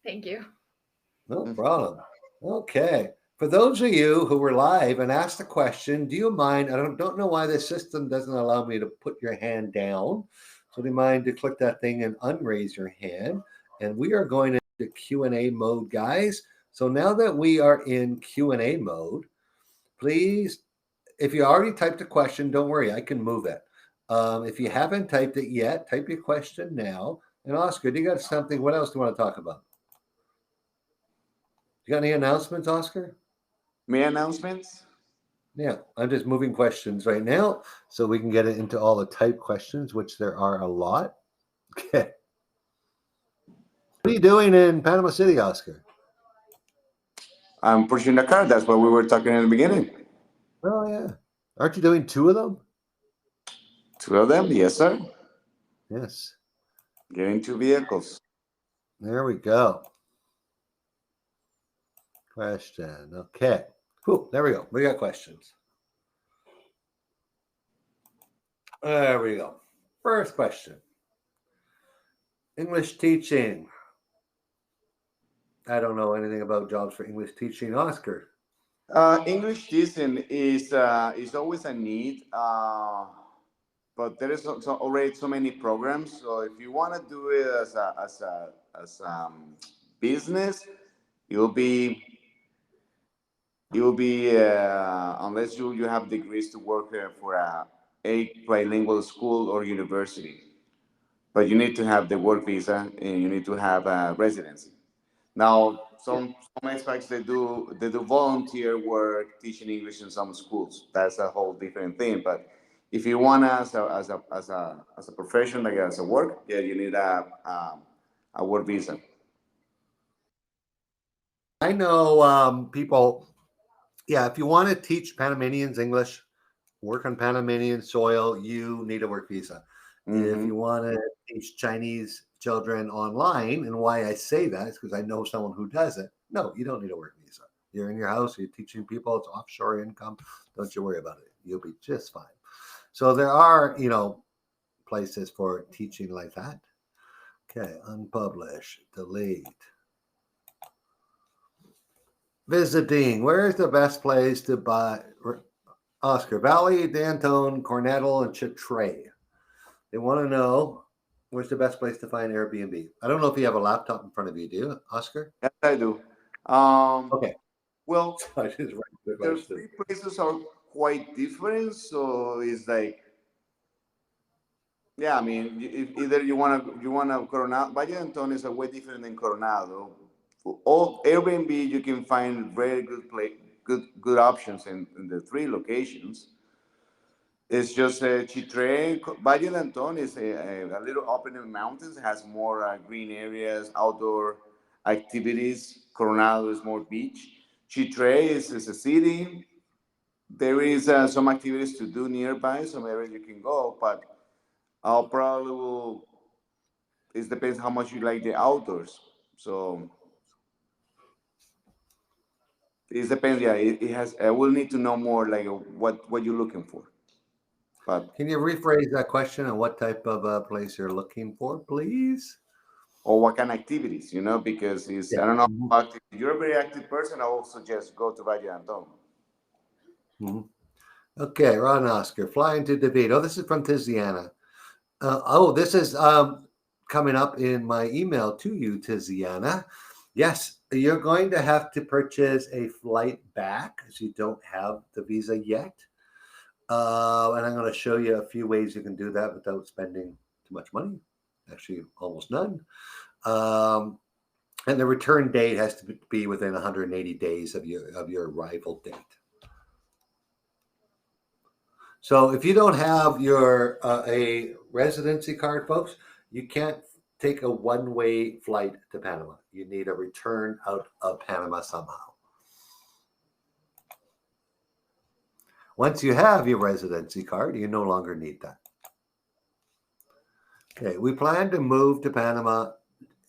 Thank you. No problem. Okay. For those of you who were live and asked a question, do you mind? I don't know why the system doesn't allow me to put your hand down. So do you mind to click that thing and unraise your hand? And we are going into Q&A mode, guys. So now that we are in Q&A mode, please, if you already typed a question, don't worry, I can move it. If you haven't typed it yet, type your question now. And Oscar, do you got something? What else do you want to talk about? You got any announcements, Oscar? Me announcements? Yeah, I'm just moving questions right now so we can get into all the type questions, which there are a lot. Okay. What are you doing in Panama City, Oscar? I'm pushing the car. That's what we were talking in the beginning. Oh, yeah. Aren't you doing 2 of them? 2 of them? Yes, sir. Yes. Getting 2 vehicles. There we go. Question. Okay. Whew, there we go. We got questions. There we go. First question. English teaching. I don't know anything about jobs for English teaching. Oscar. English teaching is always a need, but there is already so many programs. So if you want to do it as business, you'll be unless you have degrees to work for a bilingual school or university, but you need to have the work visa and you need to have a residency. Now, some expats they do volunteer work teaching English in some schools. That's a whole different thing. But if you want as a profession, like as a work, yeah, you need a work visa. I know people. Yeah, if you want to teach Panamanians English, work on Panamanian soil, you need a work visa. If you want to teach Chinese children online, and why I say that is because I know someone who does it. No, you don't need a work visa. You're in your house, you're teaching people, it's offshore income. Don't you worry about it. You'll be just fine. So there are, places for teaching like that. Okay, unpublish, delete. Visiting, where is the best place to buy? Oscar, Valley, Dantone, Cornettle, and Chitray. They want to know where's the best place to find Airbnb. I don't know if you have a laptop in front of you, do you, Oscar? Yes, I do. Okay. Well, I just read the the question. 3 places are quite different, so it's like, yeah, I mean, if either you wanna Coronado. Valle de Antón is a way different than Coronado. For all Airbnb, you can find very good options in the 3 locations. It's just Chitre. Valle de Antón is a little up in the mountains. It has more green areas, outdoor activities. Coronado is more beach. Chitre is a city. There is some activities to do nearby, some areas you can go, but I'll probably will. It depends how much you like the outdoors. So it depends. Yeah, it has. We'll need to know more, like what you're looking for. But can you rephrase that question and what type of place you're looking for, please? Or what kind of activities, because I don't know. If you're a very active person, I will suggest go to Valle de Antón. Okay, Ron Oscar, flying to DeVito. This is from Tiziana. This is coming up in my email to you, Tiziana. Yes, you're going to have to purchase a flight back because you don't have the visa yet. And I'm going to show you a few ways you can do that without spending too much money. Actually, almost none. And the return date has to be within 180 days of your arrival date. So if you don't have your a residency card, folks, you can't take a one-way flight to Panama. You need a return out of Panama somehow. Once you have your residency card, you no longer need that. Okay, we plan to move to Panama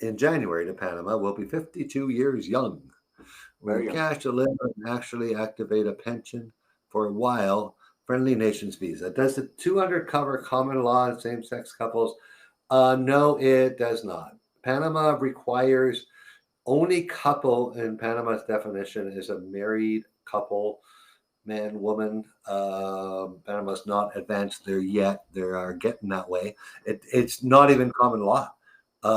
in January to Panama. We'll be 52 years young. We're cash to live and actually activate a pension for a while. Friendly nations visa. Does the 200 cover common law and same-sex couples? No, it does not. Panama requires only couple in Panama's definition is a married couple, man, woman. Panama's not advanced there yet. They are getting that way. It's not even common law.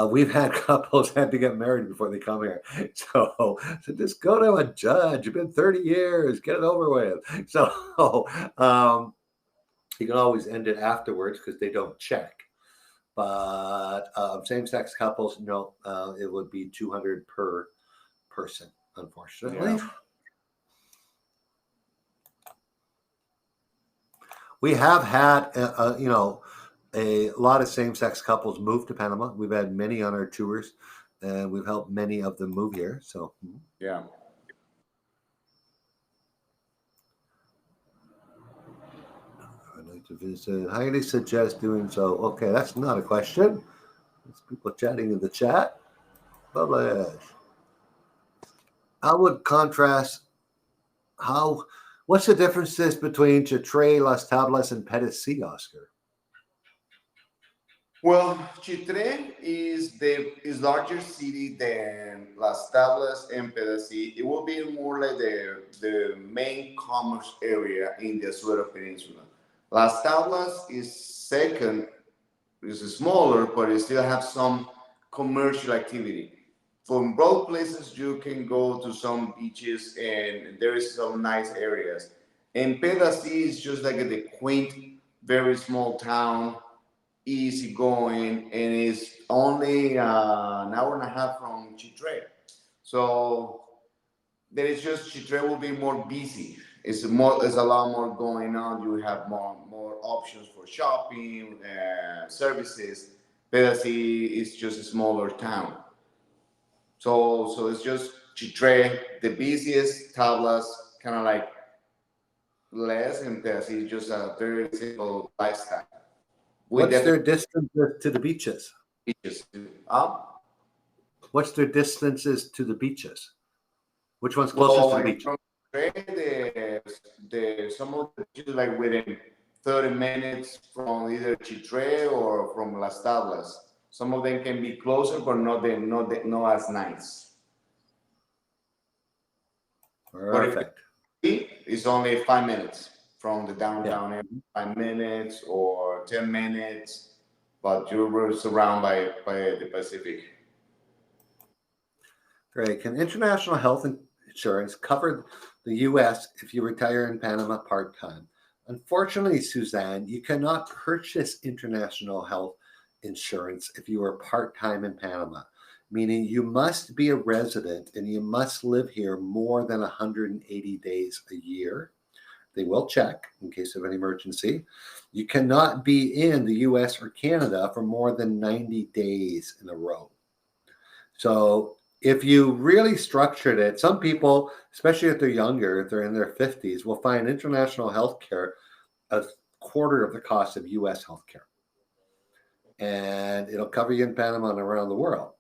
We've had couples had to get married before they come here. So just go to a judge. You've been 30 years, get it over with. So you can always end it afterwards because they don't check. But same-sex couples, no, it would be 200 per person, unfortunately. Yeah. We have had, a lot of same-sex couples move to Panama. We've had many on our tours, and we've helped many of them move here. So, yeah. I'd like to visit. Highly suggest doing so. Okay, that's not a question. There's people chatting in the chat. Publish. I would contrast what's the differences between Chitre, Las Tablas, and Pedest, Oscar? Well, Chitre is larger city than Las Tablas and Pedest. It will be more like the main commerce area in the Azuero Peninsula. Las Tablas is second, is smaller, but it still have some commercial activity. From both places, you can go to some beaches, and there is some nice areas. And Pedest is just like the quaint, very small town, easy going, and it's only an hour and a half from Chitre. So there is just Chitre will be more busy. It's a lot more going on. You have more options for shopping, services. Pedest is just a smaller town. So it's just Chitre, the busiest, Tablas, kind of like less, and Pedest is just a very simple lifestyle. What's their distance to the beaches? Beaches. What's their distances to the beaches? Which one's closest to the beach? From some of the beaches like within 30 minutes from either Chitre or from Las Tablas. Some of them can be closer, but not as nice. Perfect. It's only 5 minutes from the downtown area. 5 minutes or 10 minutes, but you're surrounded by the Pacific. Great. Can international health insurance cover the U.S. if you retire in Panama part-time? Unfortunately, Suzanne, you cannot purchase international health insurance if you are part-time in Panama, meaning you must be a resident and you must live here more than 180 days a year. They will check in case of an emergency. You cannot be in the U.S. or Canada for more than 90 days in a row. So if you really structured it, some people, especially if they're younger, if they're in their 50s, will find international health care a quarter of the cost of U.S. health care. And it'll cover you in Panama and around the world.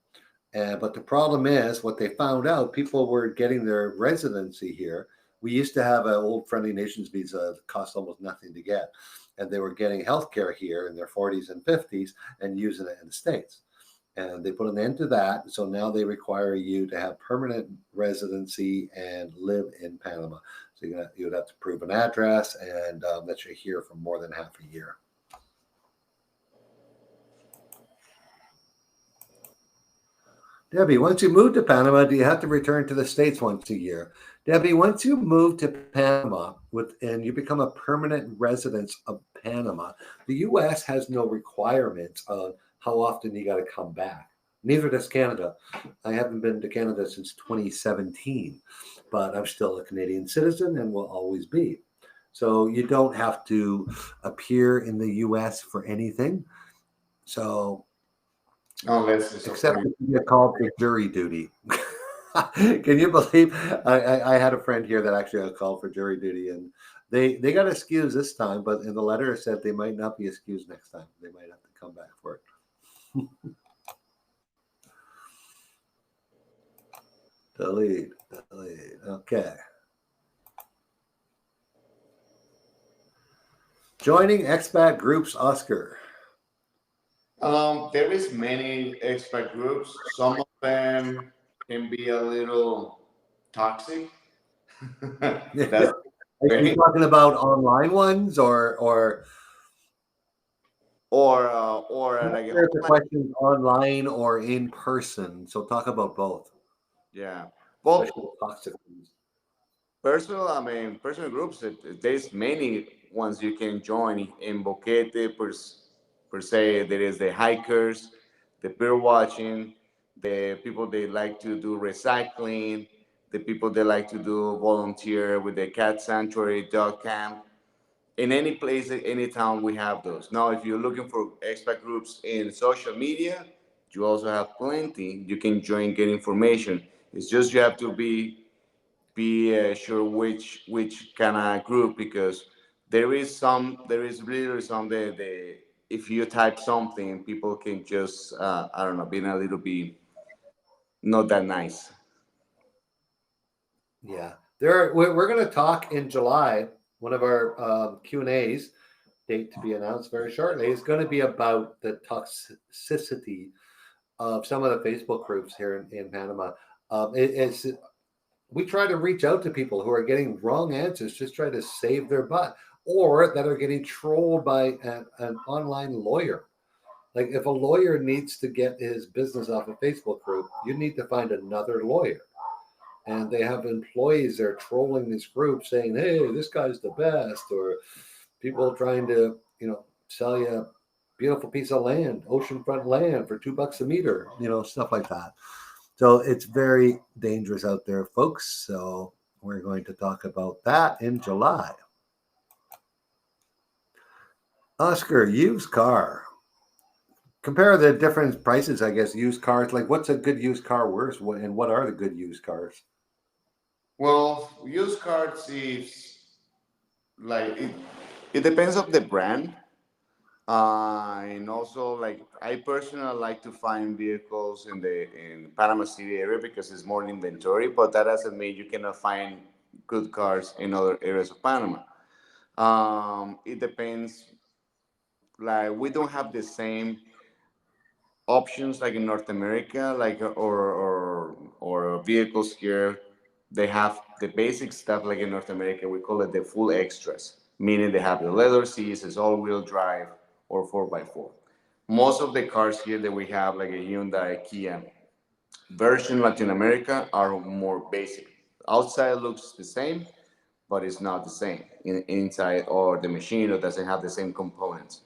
But the problem is what they found out, people were getting their residency here. We used to have an old friendly nations visa that cost almost nothing to get. And they were getting healthcare here in their 40s and 50s and using it in the States. And they put an end to that. So now they require you to have permanent residency and live in Panama. So you would have to prove an address and that you're here for more than half a year. Debbie, once you move to Panama, do you have to return to the States once a year? Debbie, once you move to Panama and you become a permanent resident of Panama, the U.S. has no requirements on how often you got to come back. Neither does Canada. I haven't been to Canada since 2017, but I'm still a Canadian citizen and will always be. So you don't have to appear in the U.S. for anything. So Unless it's except if you get called for jury duty. Can you believe I had a friend here that actually got called for jury duty, and they got excused this time, but in the letter it said they might not be excused next time. They might have to come back for it. Delete. Okay. Joining expat groups, Oscar. There is many expat groups. Some of them can be a little toxic. That's Are you talking about online ones or like the questions online or in person? So talk about both. yeah. Well, especially toxic ones. personal groups. There's many ones you can join in Boquete per se. There is the hikers, the bird watching, the people they like to do recycling, the people that like to do volunteer with the cat sanctuary, dog camp. In any place, any town, we have those. Now, if you're looking for expat groups in social media, you also have plenty. You can join, get information. It's just you have to be sure which kind of group, because there is really some the if you type something, people can just I don't know, being a little bit not that nice. Yeah, we're going to talk in July. One of our Q&As, date to be announced very shortly, is going to be about the toxicity of some of the Facebook groups here in Panama. We try to reach out to people who are getting wrong answers, just try to save their butt, or that are getting trolled by an online lawyer. Like if a lawyer needs to get his business off a Facebook group, you need to find another lawyer. And they have employees that are trolling this group saying, hey, this guy's the best, or people trying to, sell you a beautiful piece of land, oceanfront land for $2 a meter, stuff like that. So it's very dangerous out there, folks. So we're going to talk about that in July. Oscar, used car. Compare the different prices, I guess, used cars. Like what's a good used car worth, and what are the good used cars? Well, used cars is like it depends of the brand. And also, like I personally like to find vehicles in Panama City area because it's more inventory, but that doesn't mean you cannot find good cars in other areas of Panama. It depends. Like we don't have the same options like in North America, like or vehicles here. They have the basic stuff like in North America. We call it the full extras, meaning they have the leather seats, it's all-wheel drive or 4x4. Most of the cars here that we have, like a Hyundai, Kia version Latin America, are more basic. Outside looks the same, but it's not the same inside, or the machine, or doesn't have the same components.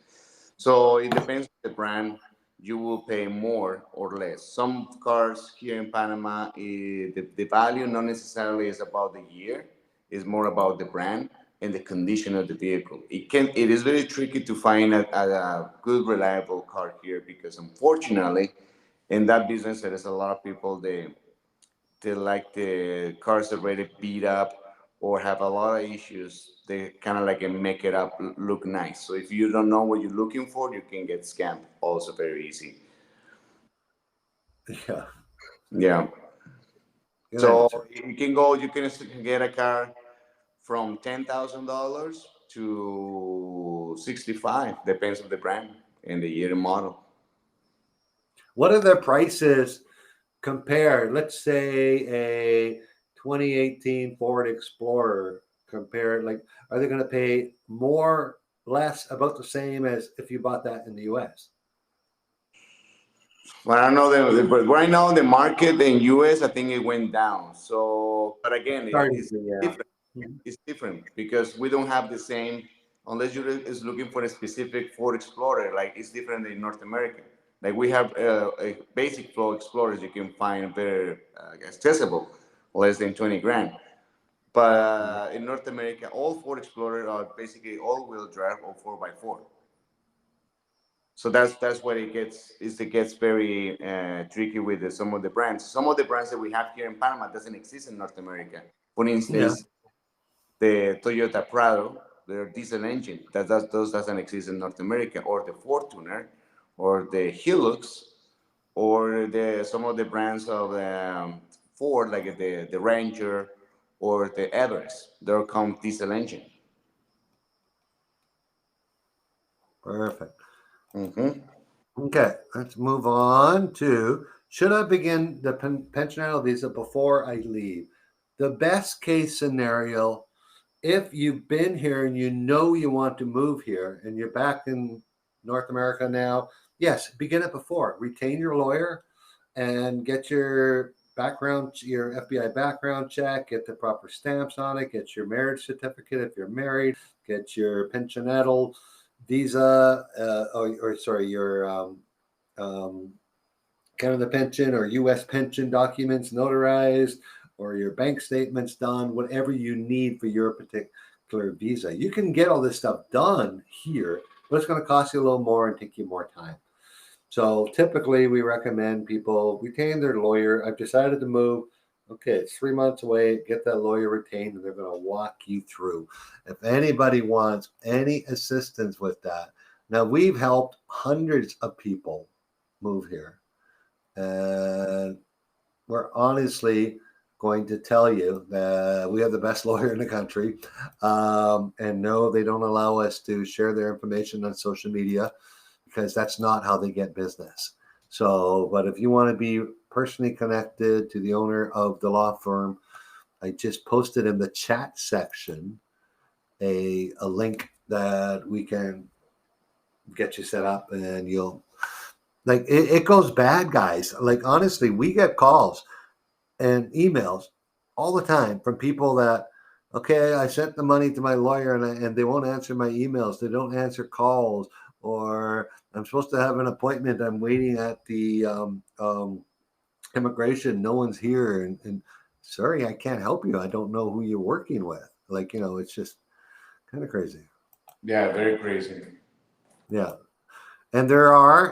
So it depends on the brand. You will pay more or less. Some cars here in Panama, the value not necessarily is about the year. It's more about the brand and the condition of the vehicle. It is very tricky to find a good, reliable car here because unfortunately, in that business, there is a lot of people they like the cars already beat up or have a lot of issues. They kind of like make it up look nice. So if you don't know what you're looking for, you can get scammed also very easy. Yeah. Yeah. Good So answer. you can get a car from $10,000 to 65, depends on the brand and the year and model. What are the prices compared? Let's say a 2018 Ford Explorer compared, like, are they going to pay more, less, about the same as if you bought that in the US? But I know but right now in the market in US, I think it went down. So, but again, Starting it's to, yeah. different. It's different because we don't have the same. Unless you're is looking for a specific Ford Explorer, like it's different in North America. Like we have a basic flow Explorers you can find very accessible, less than 20 grand. But in North America, all Ford Explorer are basically all-wheel drive or 4x4. So that's what it gets very tricky with some of the brands. Some of the brands that we have here in Panama doesn't exist in North America. For instance, the Toyota Prado, their diesel engine, those doesn't exist in North America, or the Fortuner, or the Hilux, or some of the brands of Ford, like the Ranger or the Everest. They'll come diesel engine. Perfect. Mm-hmm. Okay, let's move on to, should I begin the pensionable visa before I leave? The best case scenario, if you've been here and you know you want to move here and you're back in North America now, yes, begin it before. Retain your lawyer and get your FBI background check, get the proper stamps on it, get your marriage certificate if you're married, get your pensionable visa, your Canada pension or U.S. pension documents notarized, or your bank statements done, whatever you need for your particular visa. You can get all this stuff done here, but it's going to cost you a little more and take you more time. So typically we recommend people retain their lawyer. I've decided to move. Okay, it's 3 months away. Get that lawyer retained and they're going to walk you through. If anybody wants any assistance with that. Now, we've helped hundreds of people move here. And we're honestly going to tell you that we have the best lawyer in the country. And no, they don't allow us to share their information on social media because that's not how they get business. So, but if you want to be personally connected to the owner of the law firm, I just posted in the chat section a link that we can get you set up, and you'll it goes bad, guys. Like, honestly, we get calls and emails all the time from people that, okay, I sent the money to my lawyer and they won't answer my emails. They don't answer calls, or I'm supposed to have an appointment. I'm waiting at the immigration. No one's here. And sorry, I can't help you. I don't know who you're working with. It's just kind of crazy. Yeah, very crazy. Yeah. And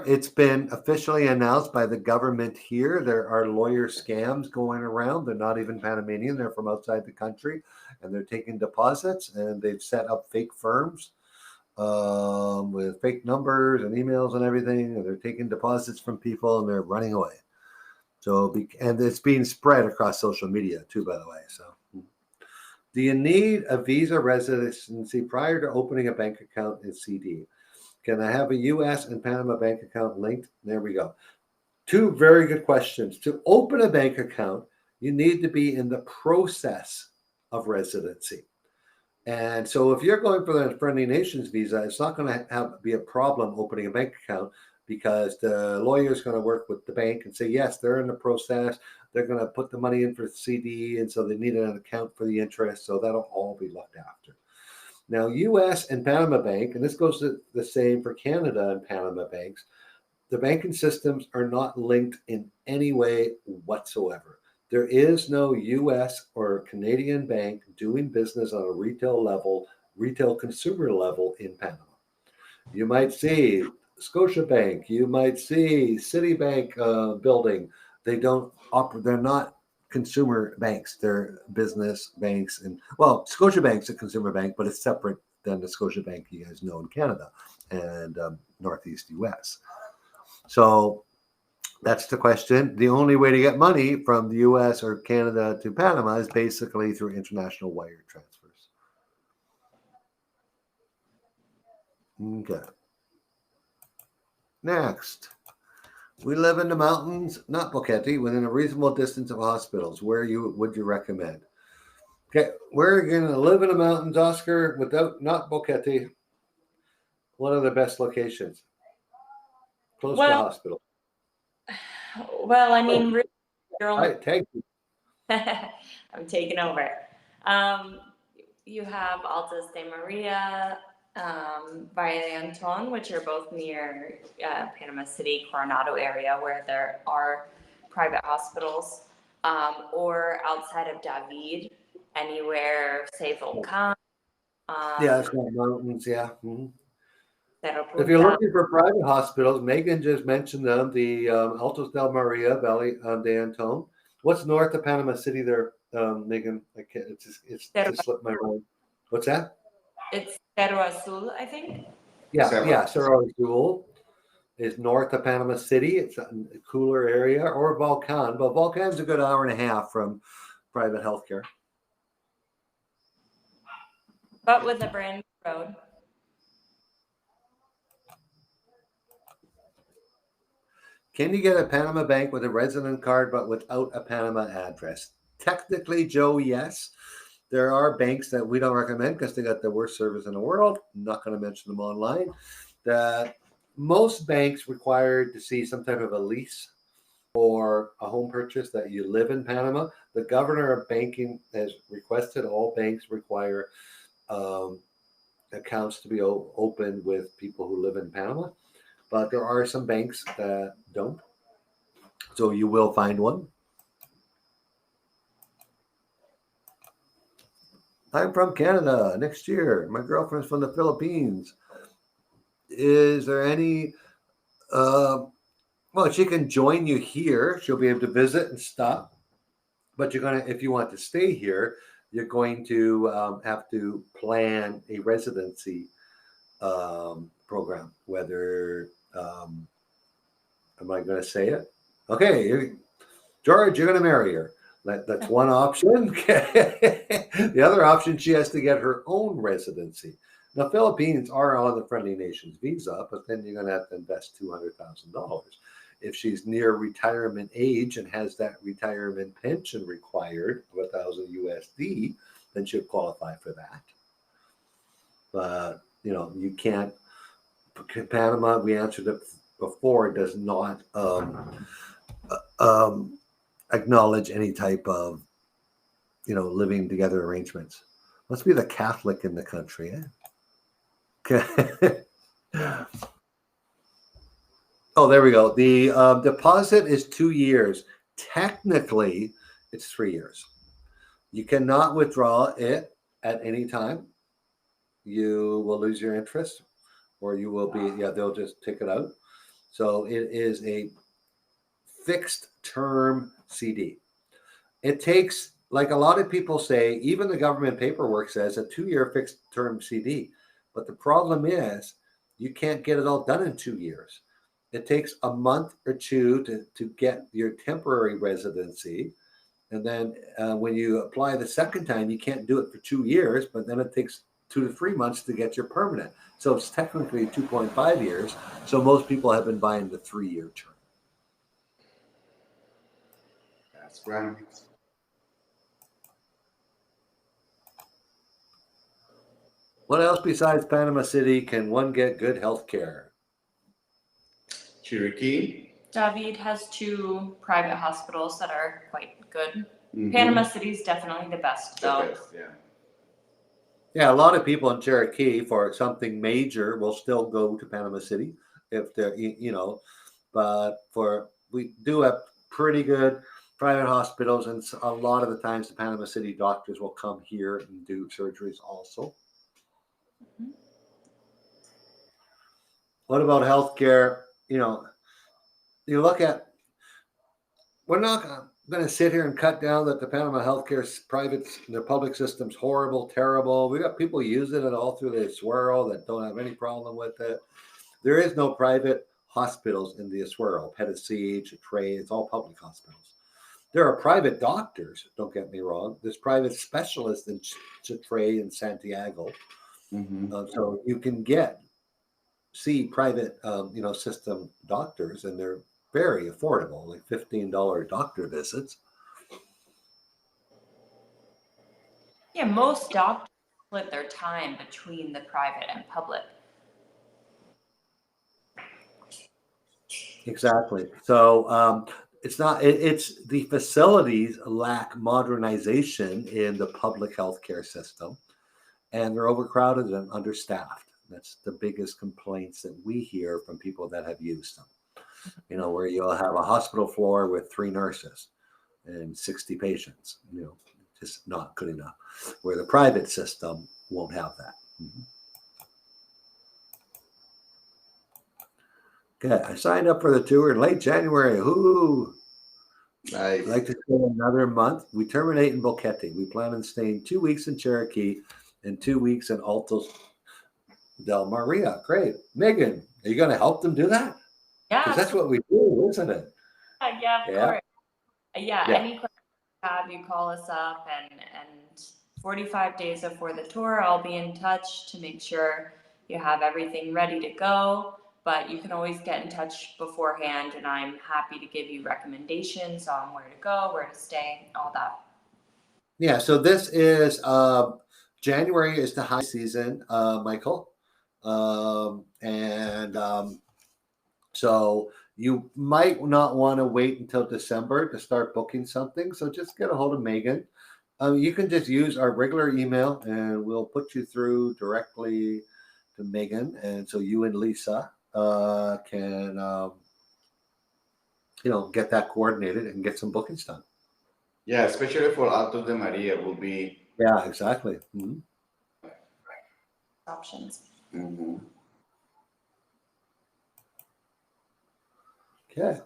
it's been officially announced by the government here, there are lawyer scams going around. They're not even Panamanian. They're from outside the country, and they're taking deposits, and they've set up fake firms with fake numbers and emails and everything. And they're taking deposits from people, and they're running away. And it's being spread across social media too, by the way. So, do you need a visa residency prior to opening a bank account in CD? Can I have a U.S. and Panama bank account linked? There we go. Two very good questions. To open a bank account, you need to be in the process of residency. And so if you're going for the Friendly Nations visa, it's not going to be a problem opening a bank account, because the lawyer is going to work with the bank and say, yes, they're in the process. They're going to put the money in for CD, and so they need an account for the interest. So that'll all be looked after. Now, U.S. and Panama Bank, and this goes to the same for Canada and Panama banks, the banking systems are not linked in any way whatsoever. There is no U.S. or Canadian bank doing business on a retail consumer level in Panama. You might see Scotiabank, you might see Citibank building. They're not consumer banks, they're business banks. And Scotiabank's a consumer bank, but it's separate than the Scotiabank you guys know in Canada and Northeast US. So that's the question. The only way to get money from the US or Canada to Panama is basically through international wire transfers. Okay. Next. We live in the mountains, not Boquete, within a reasonable distance of hospitals. Where would you recommend? Okay, we're going to live in the mountains, Oscar, not Boquete. One of the best locations, close to hospital. Well, I mean, really, you're All only right, thank you. I'm taking over. You have Altas de Maria, Valle de Anton, which are both near Panama City, Coronado area, where there are private hospitals, or outside of David, anywhere, say Volcan, Yeah, it's got mountains. Yeah. Mhm. Cerro If you're Punta. looking for private hospitals, Megan just mentioned them. The Altos del Maria, Valley de Anton. What's north of Panama City there, Megan? I can't, it's just slipped my mind. What's that? It's Cerro Azul, I think. Yeah, Cerro Azul is north of Panama City. It's a cooler area, or Volcan. But Volcan's a good hour and a half from private healthcare. But with a brand new road. Can you get a Panama bank with a resident card but without a Panama address? Technically, Joe, yes. There are banks that we don't recommend because they got the worst service in the world. I'm not going to mention them online. That most banks require to see some type of a lease or a home purchase that you live in Panama. The governor of banking has requested all banks require accounts to be opened with people who live in Panama. But there are some banks that don't. So you will find one. I'm from Canada next year. My girlfriend's from the Philippines. Is there any, well, she can join you here. She'll be able to visit and stuff. But you're going to, if you want to stay here, you're going to have to plan a residency program. Whether, am I going to say it? Okay, George, you're going to marry her. That's one option. The other option, she has to get her own residency. The Philippines are on the friendly nations visa, but then you're going to have to invest $200,000. If she's near retirement age and has that retirement pension required of $1,000 USD, then she'll qualify for that. But you can't. Panama, we answered it before, does not acknowledge any type of living together arrangements. Must be the Catholic in the country, eh? Okay. Oh, there we go. The deposit is 2 years. Technically, it's 3 years. You cannot withdraw it at any time. You will lose your interest, or you will be, they'll just take it out. So it is a fixed term CD. It takes, like a lot of people say, even the government paperwork says a 2-year fixed term CD. But the problem is you can't get it all done in 2 years. It takes a month or two to get your temporary residency. And then when you apply the second time, you can't do it for 2 years, but then it takes 2 to 3 months to get your permanent. So it's technically 2.5 years. So most people have been buying the 3-year term. That's right. What else besides Panama City can one get good health care? Cherokee. David has 2 private hospitals that are quite good. Mm-hmm. Panama City is definitely the best, though. The best, yeah. Yeah, a lot of people in Cherokee for something major will still go to Panama City if they're, but we do have pretty good private hospitals, and a lot of the times the Panama City doctors will come here and do surgeries also. Mm-hmm. What about healthcare? You look at, we're not going to sit here and cut down that the Panama healthcare the public system's horrible, terrible. We got people using it all through the Azuero that don't have any problem with it. There is no private hospitals in the Azuero, Pedest, Trey, it's all public hospitals. There are private doctors, don't get me wrong. There's private specialists in Trey and Santiago. Mm-hmm. So you can see private, system doctors, and they're very affordable, like $15 doctor visits. Yeah, most doctors split their time between the private and public. Exactly. So it's not. It's the facilities lack modernization in the public healthcare system, and they're overcrowded and understaffed. That's the biggest complaints that we hear from people that have used them. You know, where you'll have a hospital floor with 3 nurses and 60 patients. You know, just not good enough. Where the private system won't have that. Okay, I signed up for the tour in late January. Ooh. Nice. I'd like to stay another month. We terminate in Boquete. We plan on staying 2 weeks in Cherokee and 2 weeks in Altos Del Maria. Great. Megan, are you going to help them do that? Yeah. Because that's what we do, isn't it? Yeah, of course. Yeah, Yeah. any questions you have, you call us up, and 45 days before the tour, I'll be in touch to make sure you have everything ready to go. But you can always get in touch beforehand, and I'm happy to give you recommendations on where to go, where to stay, all that. Yeah, so this is January is the high season, Michael. So you might not want to wait until December to start booking something. So just get a hold of Megan. You can just use our regular email and we'll put you through directly to Megan. And so you and Lisa can, get that coordinated and get some bookings done. Yeah, especially for Altos de Maria will be. Yeah, exactly. Mm-hmm. Options. Mm-hmm. Okay.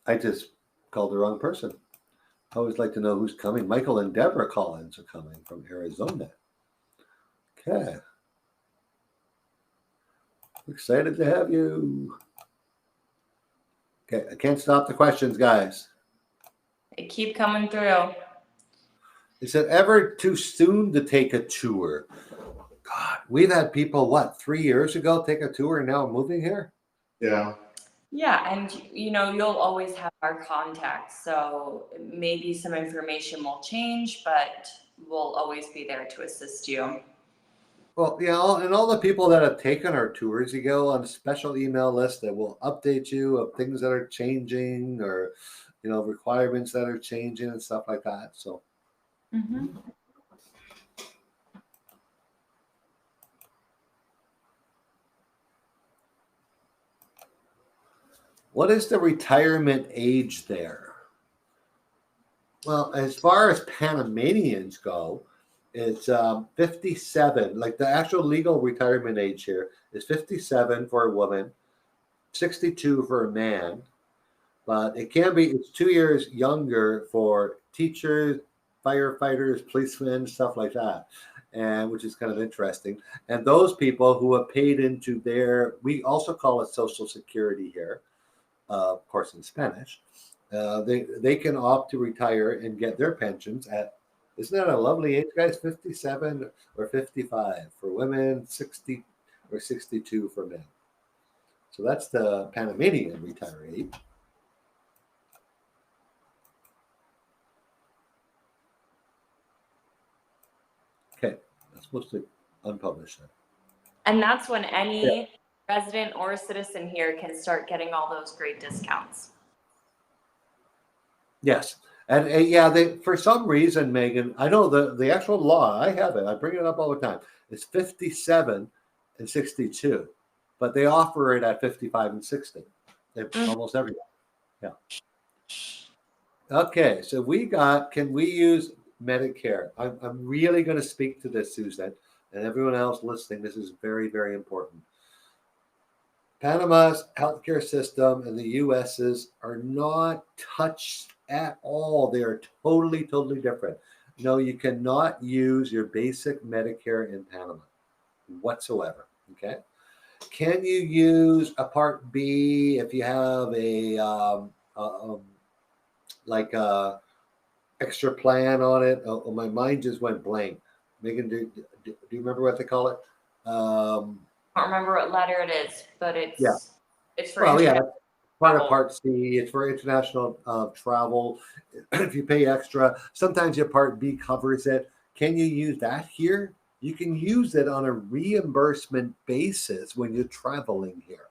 I just called the wrong person. I always like to know who's coming. Michael and Deborah Collins are coming from Arizona. Okay. Excited to have you. Okay, I can't stop the questions, guys. They keep coming through. Is it ever too soon to take a tour? God, we've had people, 3 years ago take a tour and now moving here? Yeah. Yeah, and you'll always have our contacts, so maybe some information will change, but we'll always be there to assist you. Well, yeah, and all the people that have taken our tours, you go on a special email list that will update you of things that are changing or, requirements that are changing and stuff like that. So. Mm-hmm. What is the retirement age there? Well, as far as Panamanians go, it's 57. Like the actual legal retirement age here is 57 for a woman, 62 for a man. But it's 2 years younger for teachers, firefighters, policemen, stuff like that, and which is kind of interesting. And those people who have paid into we also call it Social Security here, of course in Spanish. They can opt to retire and get their pensions at, isn't that a lovely age, guys? 57 or 55 for women, 60 or 62 for men. So that's the Panamanian retiree. Okay, that's supposed to unpublish that. And that's when any resident or citizen here can start getting all those great discounts. Yes. And for some reason, Megan, I know the actual law, I have it, I bring it up all the time. It's 57 and 62, but they offer it at 55 and 60. Almost everyone. Yeah. Okay, so can we use Medicare? I'm really going to speak to this, Susan, and everyone else listening. This is very, very important. Panama's healthcare system and the US's are not touched at all. They are totally, totally different. No, you cannot use your basic Medicare in Panama whatsoever. Okay. Can you use a Part B if you have a extra plan on it? Oh, my mind just went blank. Megan, do you remember what they call it? I don't remember what letter it is, but it's for part of Part C. It's for international travel. If you pay extra, sometimes your Part B covers it. Can you use that here? You can use it on a reimbursement basis when you're traveling here.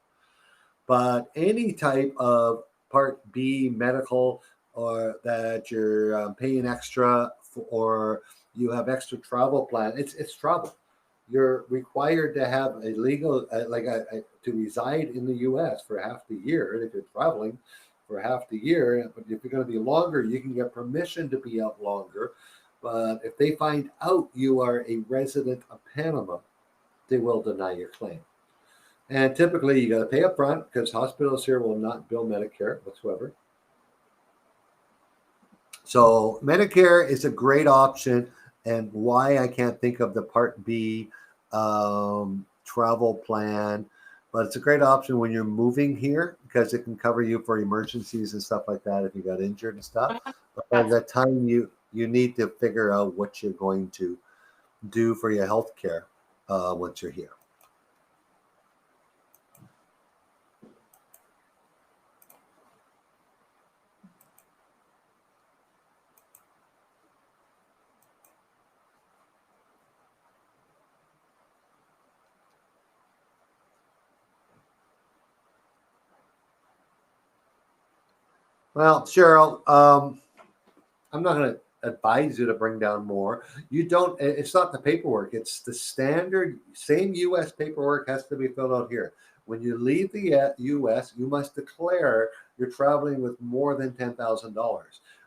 But any type of Part B medical, or that you're paying extra for, or you have extra travel plan, it's travel. You're required to have a legal, to reside in the U.S. for half the year. And if you're traveling for half the year, but if you're going to be longer, you can get permission to be out longer. But if they find out you are a resident of Panama, they will deny your claim. And typically, you got to pay up front because hospitals here will not bill Medicare whatsoever. So Medicare is a great option, and why I can't think of the Part B travel plan, but it's a great option when you're moving here because it can cover you for emergencies and stuff like that if you got injured and stuff. But by the time you need to figure out what you're going to do for your health care once you're here. Well, Cheryl, I'm not going to advise you to bring down more. You don't, it's not the paperwork. It's the standard, same U.S. paperwork has to be filled out here. When you leave the U.S., you must declare you're traveling with more than $10,000.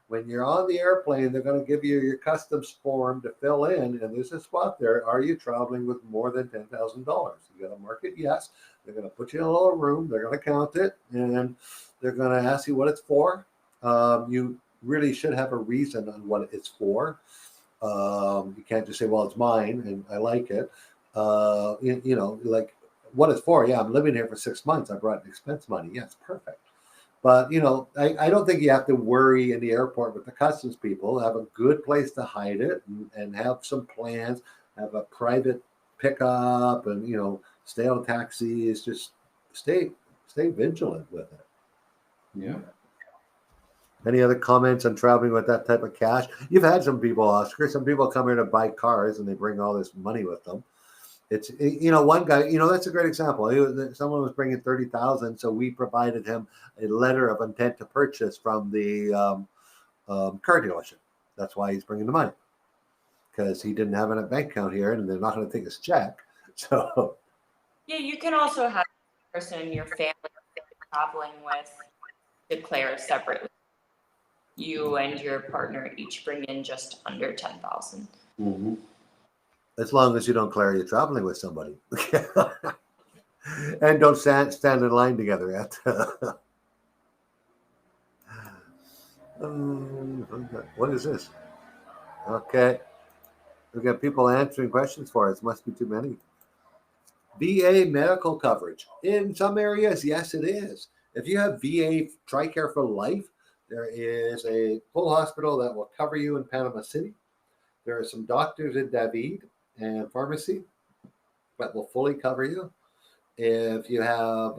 When you're on the airplane, they're going to give you your customs form to fill in, and there's a spot there. Are you traveling with more than $10,000? You got to mark it yes. They're going to put you in a little room. They're going to count it, and they're going to ask you what it's for. You really should have a reason on what it's for. You can't just say, well, it's mine and I like it. Like what it's for. Yeah, I'm living here for 6 months. I brought expense money. Yeah, it's perfect. But, I don't think you have to worry in the airport with the customs people. Have a good place to hide it and have some plans, have a private pickup and, stay on taxis. Just stay vigilant with it. Yeah. Any other comments on traveling with that type of cash? You've had some people, Oscar. Some people come here to buy cars and they bring all this money with them. It's, one guy, that's a great example. Someone was bringing 30,000, so we provided him a letter of intent to purchase from the car dealership. That's why he's bringing the money, because he didn't have a bank account here, and they're not going to take his check. So Yeah, you can also have a person in your family traveling with declare separately. You and your partner each bring in just under 10,000. Mm-hmm. As long as you don't declare you're traveling with somebody. And don't stand in line together at what is this? Okay. We've got people answering questions for us. Must be too many. VA medical coverage. In some areas, yes, it is. If you have VA TRICARE for life, there is a full hospital that will cover you in Panama City. There are some doctors in David and pharmacy that will fully cover you. If you have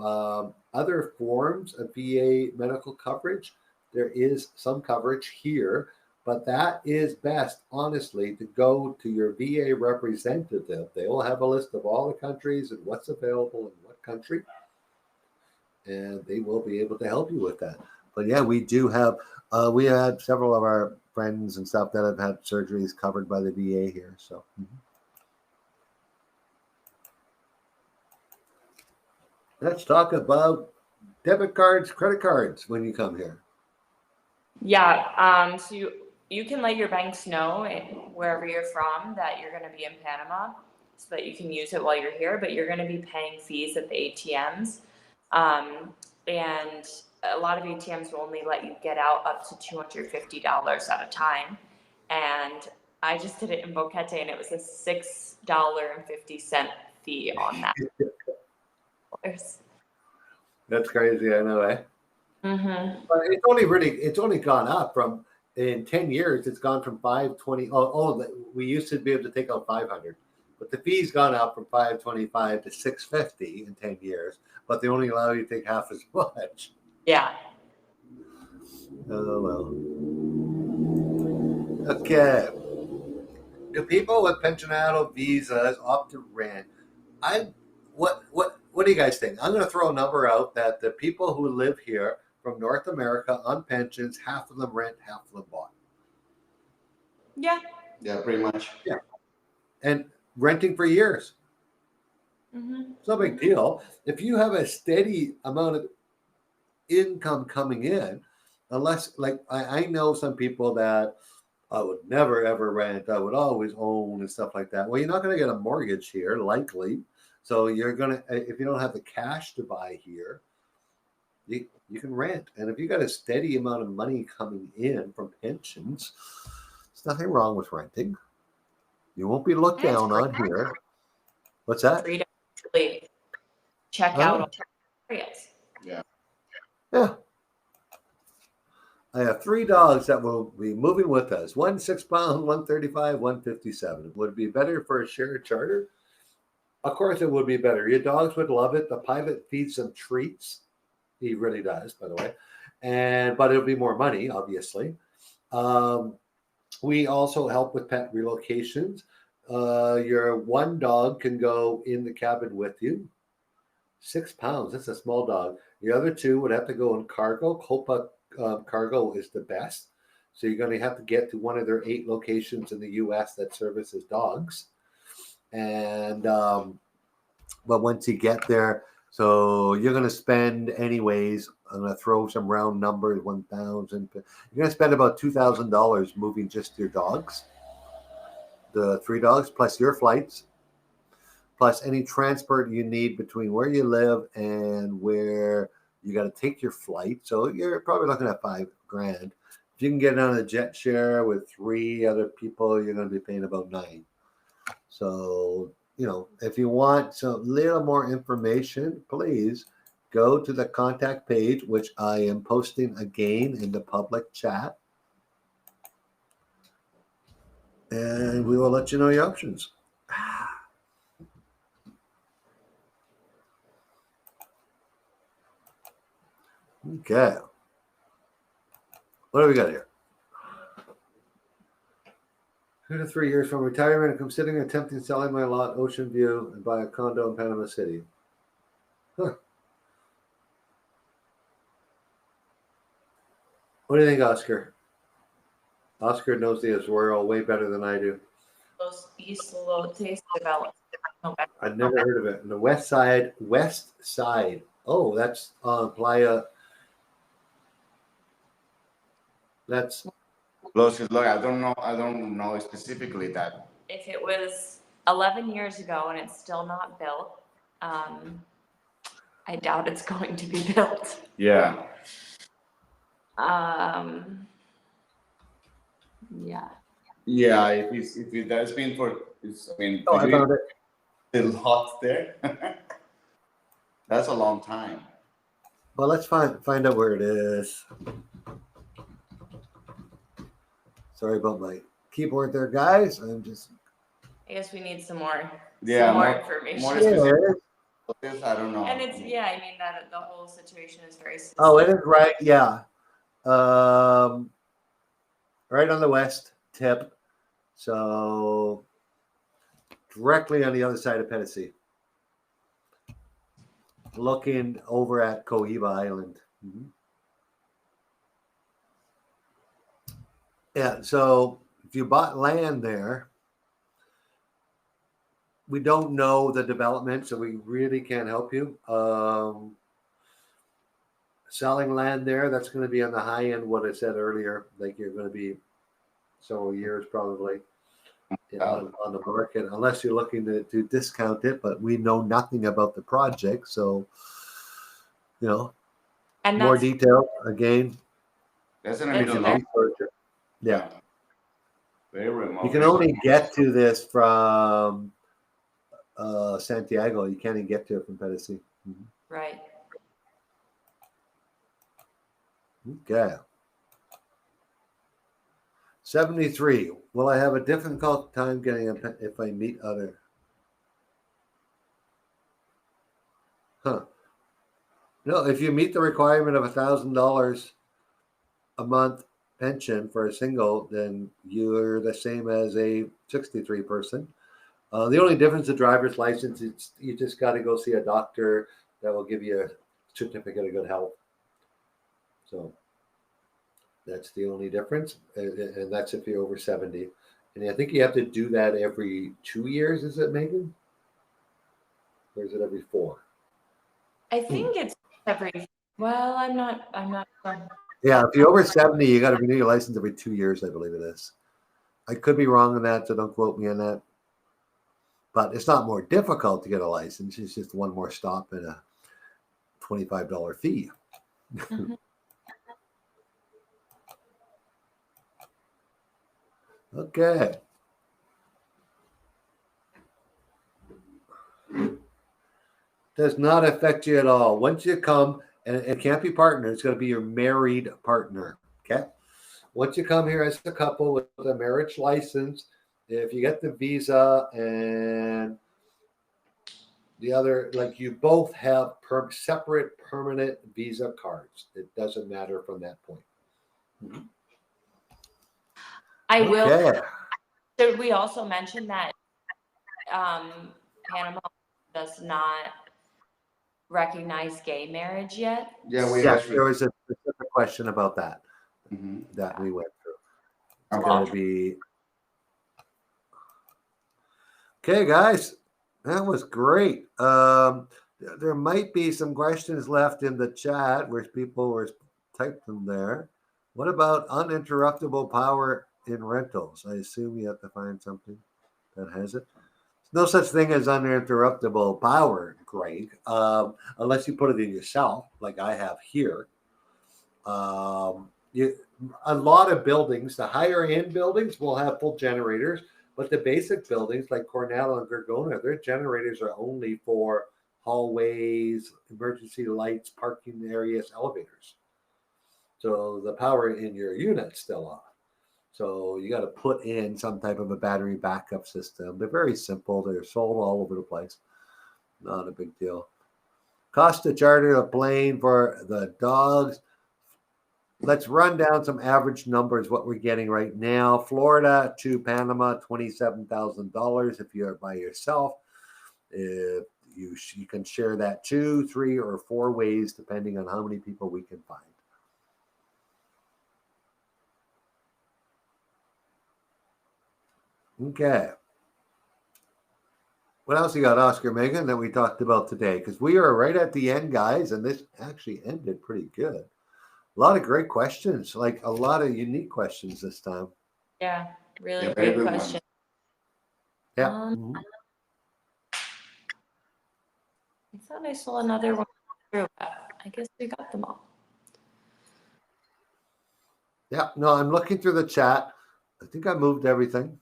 other forms of VA medical coverage, there is some coverage here, but that is best, honestly, to go to your VA representative. They will have a list of all the countries and what's available in what country, and they will be able to help you with that. But yeah, we do have, we had several of our friends and stuff that have had surgeries covered by the VA here. So. Let's talk about debit cards, credit cards when you come here. Yeah, so you can let your banks know wherever you're from that you're going to be in Panama so that you can use it while you're here, but you're going to be paying fees at the ATMs. And a lot of ATMs will only let you get out up to $250 at a time. And I just did it in Boquete and it was a $6.50 fee on that. That's crazy, I know, eh? Mm-hmm. But it's only gone up from, in 10 years, it's gone from 520. We used to be able to take out 500, but the fee's gone up from 525 to 650 in 10 years, but they only allow you to take half as much. Yeah. Oh, well. Okay. Do people with pensionado visas opt to rent? What what do you guys think? I'm going to throw a number out that the people who live here from North America on pensions, half of them rent, half of them bought. Yeah. Yeah, pretty much. Yeah. And renting for years. Mm-hmm. It's no big deal. If you have a steady amount of income coming in, unless, like, I know some people that I would never ever rent, I would always own and stuff like that. Well, you're not going to get a mortgage here, likely. So you're going to, if you don't have the cash to buy here, you can rent. And if you got a steady amount of money coming in from pensions, there's nothing wrong with renting. You won't be looked down on here. What's that? Free to really check Oh. out all areas. Yeah. Yeah. I have 3 dogs that will be moving with us. One 6 pound, 135, 157. Would it be better for a shared charter? Of course it would be better. Your dogs would love it. The pilot feeds them treats. He really does, by the way. But it'll be more money, obviously. We also help with pet relocations. Your one dog can go in the cabin with you. 6 pounds, that's a small dog. The other 2 would have to go in cargo. Copa cargo is the best. So you're going to have to get to one of their 8 locations in the U.S. that services dogs. And but once you get there, so you're going to spend anyways, I'm going to throw some round numbers, 1,000. You're going to spend about $2,000 moving just your dogs, the 3 dogs, plus your flights, plus any transport you need between where you live and where you got to take your flight. So you're probably looking at $5,000. If you can get on a jet share with 3 other people, you're going to be paying about $9,000. So, if you want some little more information, please go to the contact page, which I am posting again in the public chat. And we will let you know your options. Okay. What do we got here? 2 to 3 years from retirement, I'm considering attempting selling my lot, Ocean View, and buy a condo in Panama City. Huh. What do you think, Oscar? Oscar knows the Azuero way better than I do. Los Islotes developed. I've never heard of it. And the west side. Oh, that's Playa. That's Look, I don't know specifically that. If it was 11 years ago and it's still not built, I doubt it's going to be built. Yeah. Yeah. Yeah, if it has been I found it. Still hot there. That's a long time. Well, let's find out where it is. Sorry about my keyboard there, guys. I guess we need some more information. More specific. I don't know. And it's that the whole situation is very specific. Oh, it is right. Yeah. Right on the west tip. So directly on the other side of Tennessee. Looking over at Cohiba Island. Mm-hmm. Yeah, so if you bought land there, we don't know the development, so we really can't help you. Selling land there, that's going to be on the high end, what I said earlier. Like you're going to be several years probably on the market, unless you're looking to discount it, but we know nothing about the project. So, and more detail, again. That's in the middle of Yeah. Very remote. You can only get to this from Santiago. You can't even get to it from Tennessee. Mm-hmm. Right. Okay. 73. Will I have a difficult time getting a pet if I meet other? No, if you meet the requirement of $1,000 a month pension for a single, then you're the same as a 63 person. The only difference in driver's license is you just got to go see a doctor that will give you a certificate of good health. So that's the only difference, and that's if you're over 70. And I think you have to do that every 2 years. Is it, Megan? Or is it every 4? I think it's every. Well, I'm not sure. Yeah, if you're over 70, you got to renew your license every 2 years, I believe it is. I could be wrong on that, so don't quote me on that. But it's not more difficult to get a license. It's just one more stop and a $25 fee. Mhm. Okay. Does not affect you at all. Once you come, and it can't be partner, it's going to be your married partner. Okay. Once you come here as a couple with a marriage license, if you get the visa and the other, like you both have separate permanent visa cards. It doesn't matter from that point. Mm-hmm. I will. Should we also mention that Panama does not recognize gay marriage yet? Yeah, there was a specific question about that that we went through. It's going to be okay, guys. That was great. There might be some questions left in the chat where people were typed them there. What about uninterruptible power in rentals? I assume you have to find something that has it. No such thing as uninterruptible power, Greg, unless you put it in yourself, like I have here. A lot of buildings, the higher end buildings will have full generators, but the basic buildings like Cornell and Gorgona, their generators are only for hallways, emergency lights, parking areas, elevators. So the power in your unit's still on. So you got to put in some type of a battery backup system. They're very simple. They're sold all over the place. Not a big deal. Cost to charter a plane for the dogs. Let's run down some average numbers, what we're getting right now. Florida to Panama, $27,000 if you're by yourself. If you can share that 2, 3, or 4 ways, depending on how many people we can find. Okay. What else you got, Oscar, Megan, that we talked about today? Because we are right at the end, guys, and this actually ended pretty good. A lot of great questions, like a lot of unique questions this time. Yeah, really great question. Yeah. I thought I saw another one through, but I guess we got them all. Yeah, no, I'm looking through the chat. I think I moved everything.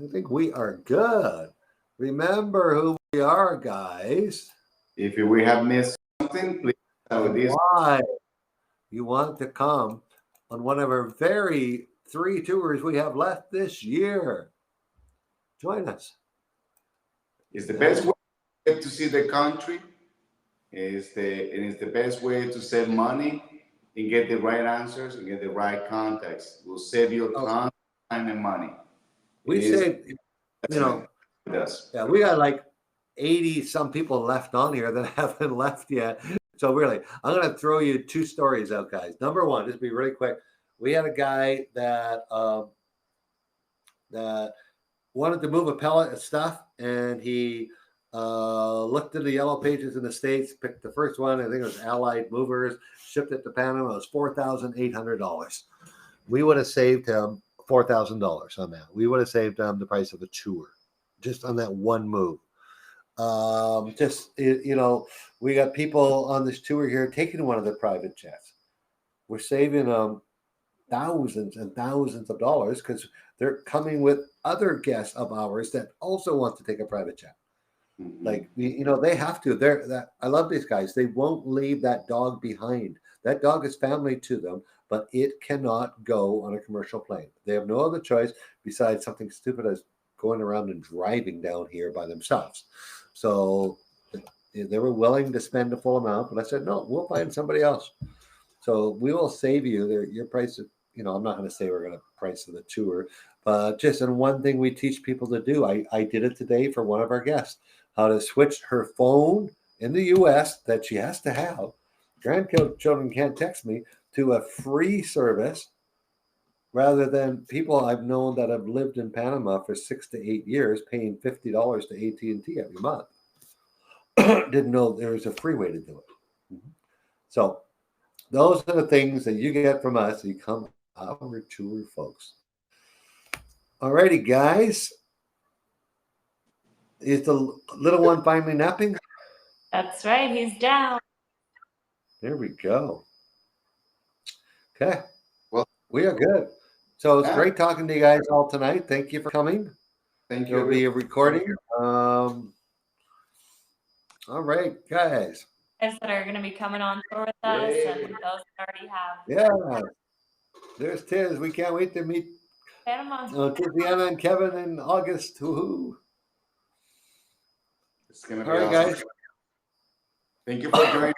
I think we are good. Remember who we are, guys. If we have missed something, please tell this. Why you want to come on one of our very 3 tours we have left this year. Join us. It's the best way to see the country. It's the best way to save money and get the right answers and get the right context. We'll save you time and money. We save, yeah, we got like 80 some people left on here that haven't left yet. So really, I'm going to throw you 2 stories out, guys. Number one, just be really quick. We had a guy that that wanted to move a pallet of stuff, and he looked at the yellow pages in the States, picked the first one. I think it was Allied Movers, shipped it to Panama. It was $4,800. We would have saved him $4,000 on that. We would have saved him the price of a tour just on that one move. We got people on this tour here taking one of the private jets. We're saving them thousands and thousands of dollars because they're coming with other guests of ours that also want to take a private jet. Like they have to. I love these guys. They won't leave that dog behind. That dog is family to them, but it cannot go on a commercial plane. They have no other choice besides something stupid as going around and driving down here by themselves. So they were willing to spend the full amount, but I said, no, we'll find somebody else. So we will save you your price of, I'm not going to say we're going to price of the tour, Just and one thing we teach people to do. I did it today for one of our guests, how to switch her phone in the U.S. that she has to have. Grandchildren can't text me, to a free service, rather than people I've known that have lived in Panama for 6 to 8 years paying $50 to AT&T every month. Didn't know there was a free way to do it. So those are the things that you get from us. You come our tour, folks. Alrighty, guys. Is the little one finally napping? That's right. He's down. There we go. Okay. Well, we are good. So it's yeah. great talking to you guys all tonight. Thank you for coming. Thank you. There'll be a recording. All right, guys. Guys that are going to be coming on tour with us, and those that already have. Yeah. There's Tiz. We can't wait to meet Panama. Tiziana and Kevin in August. Woohoo. It's going to be All right, awesome. guys. Thank you for joining.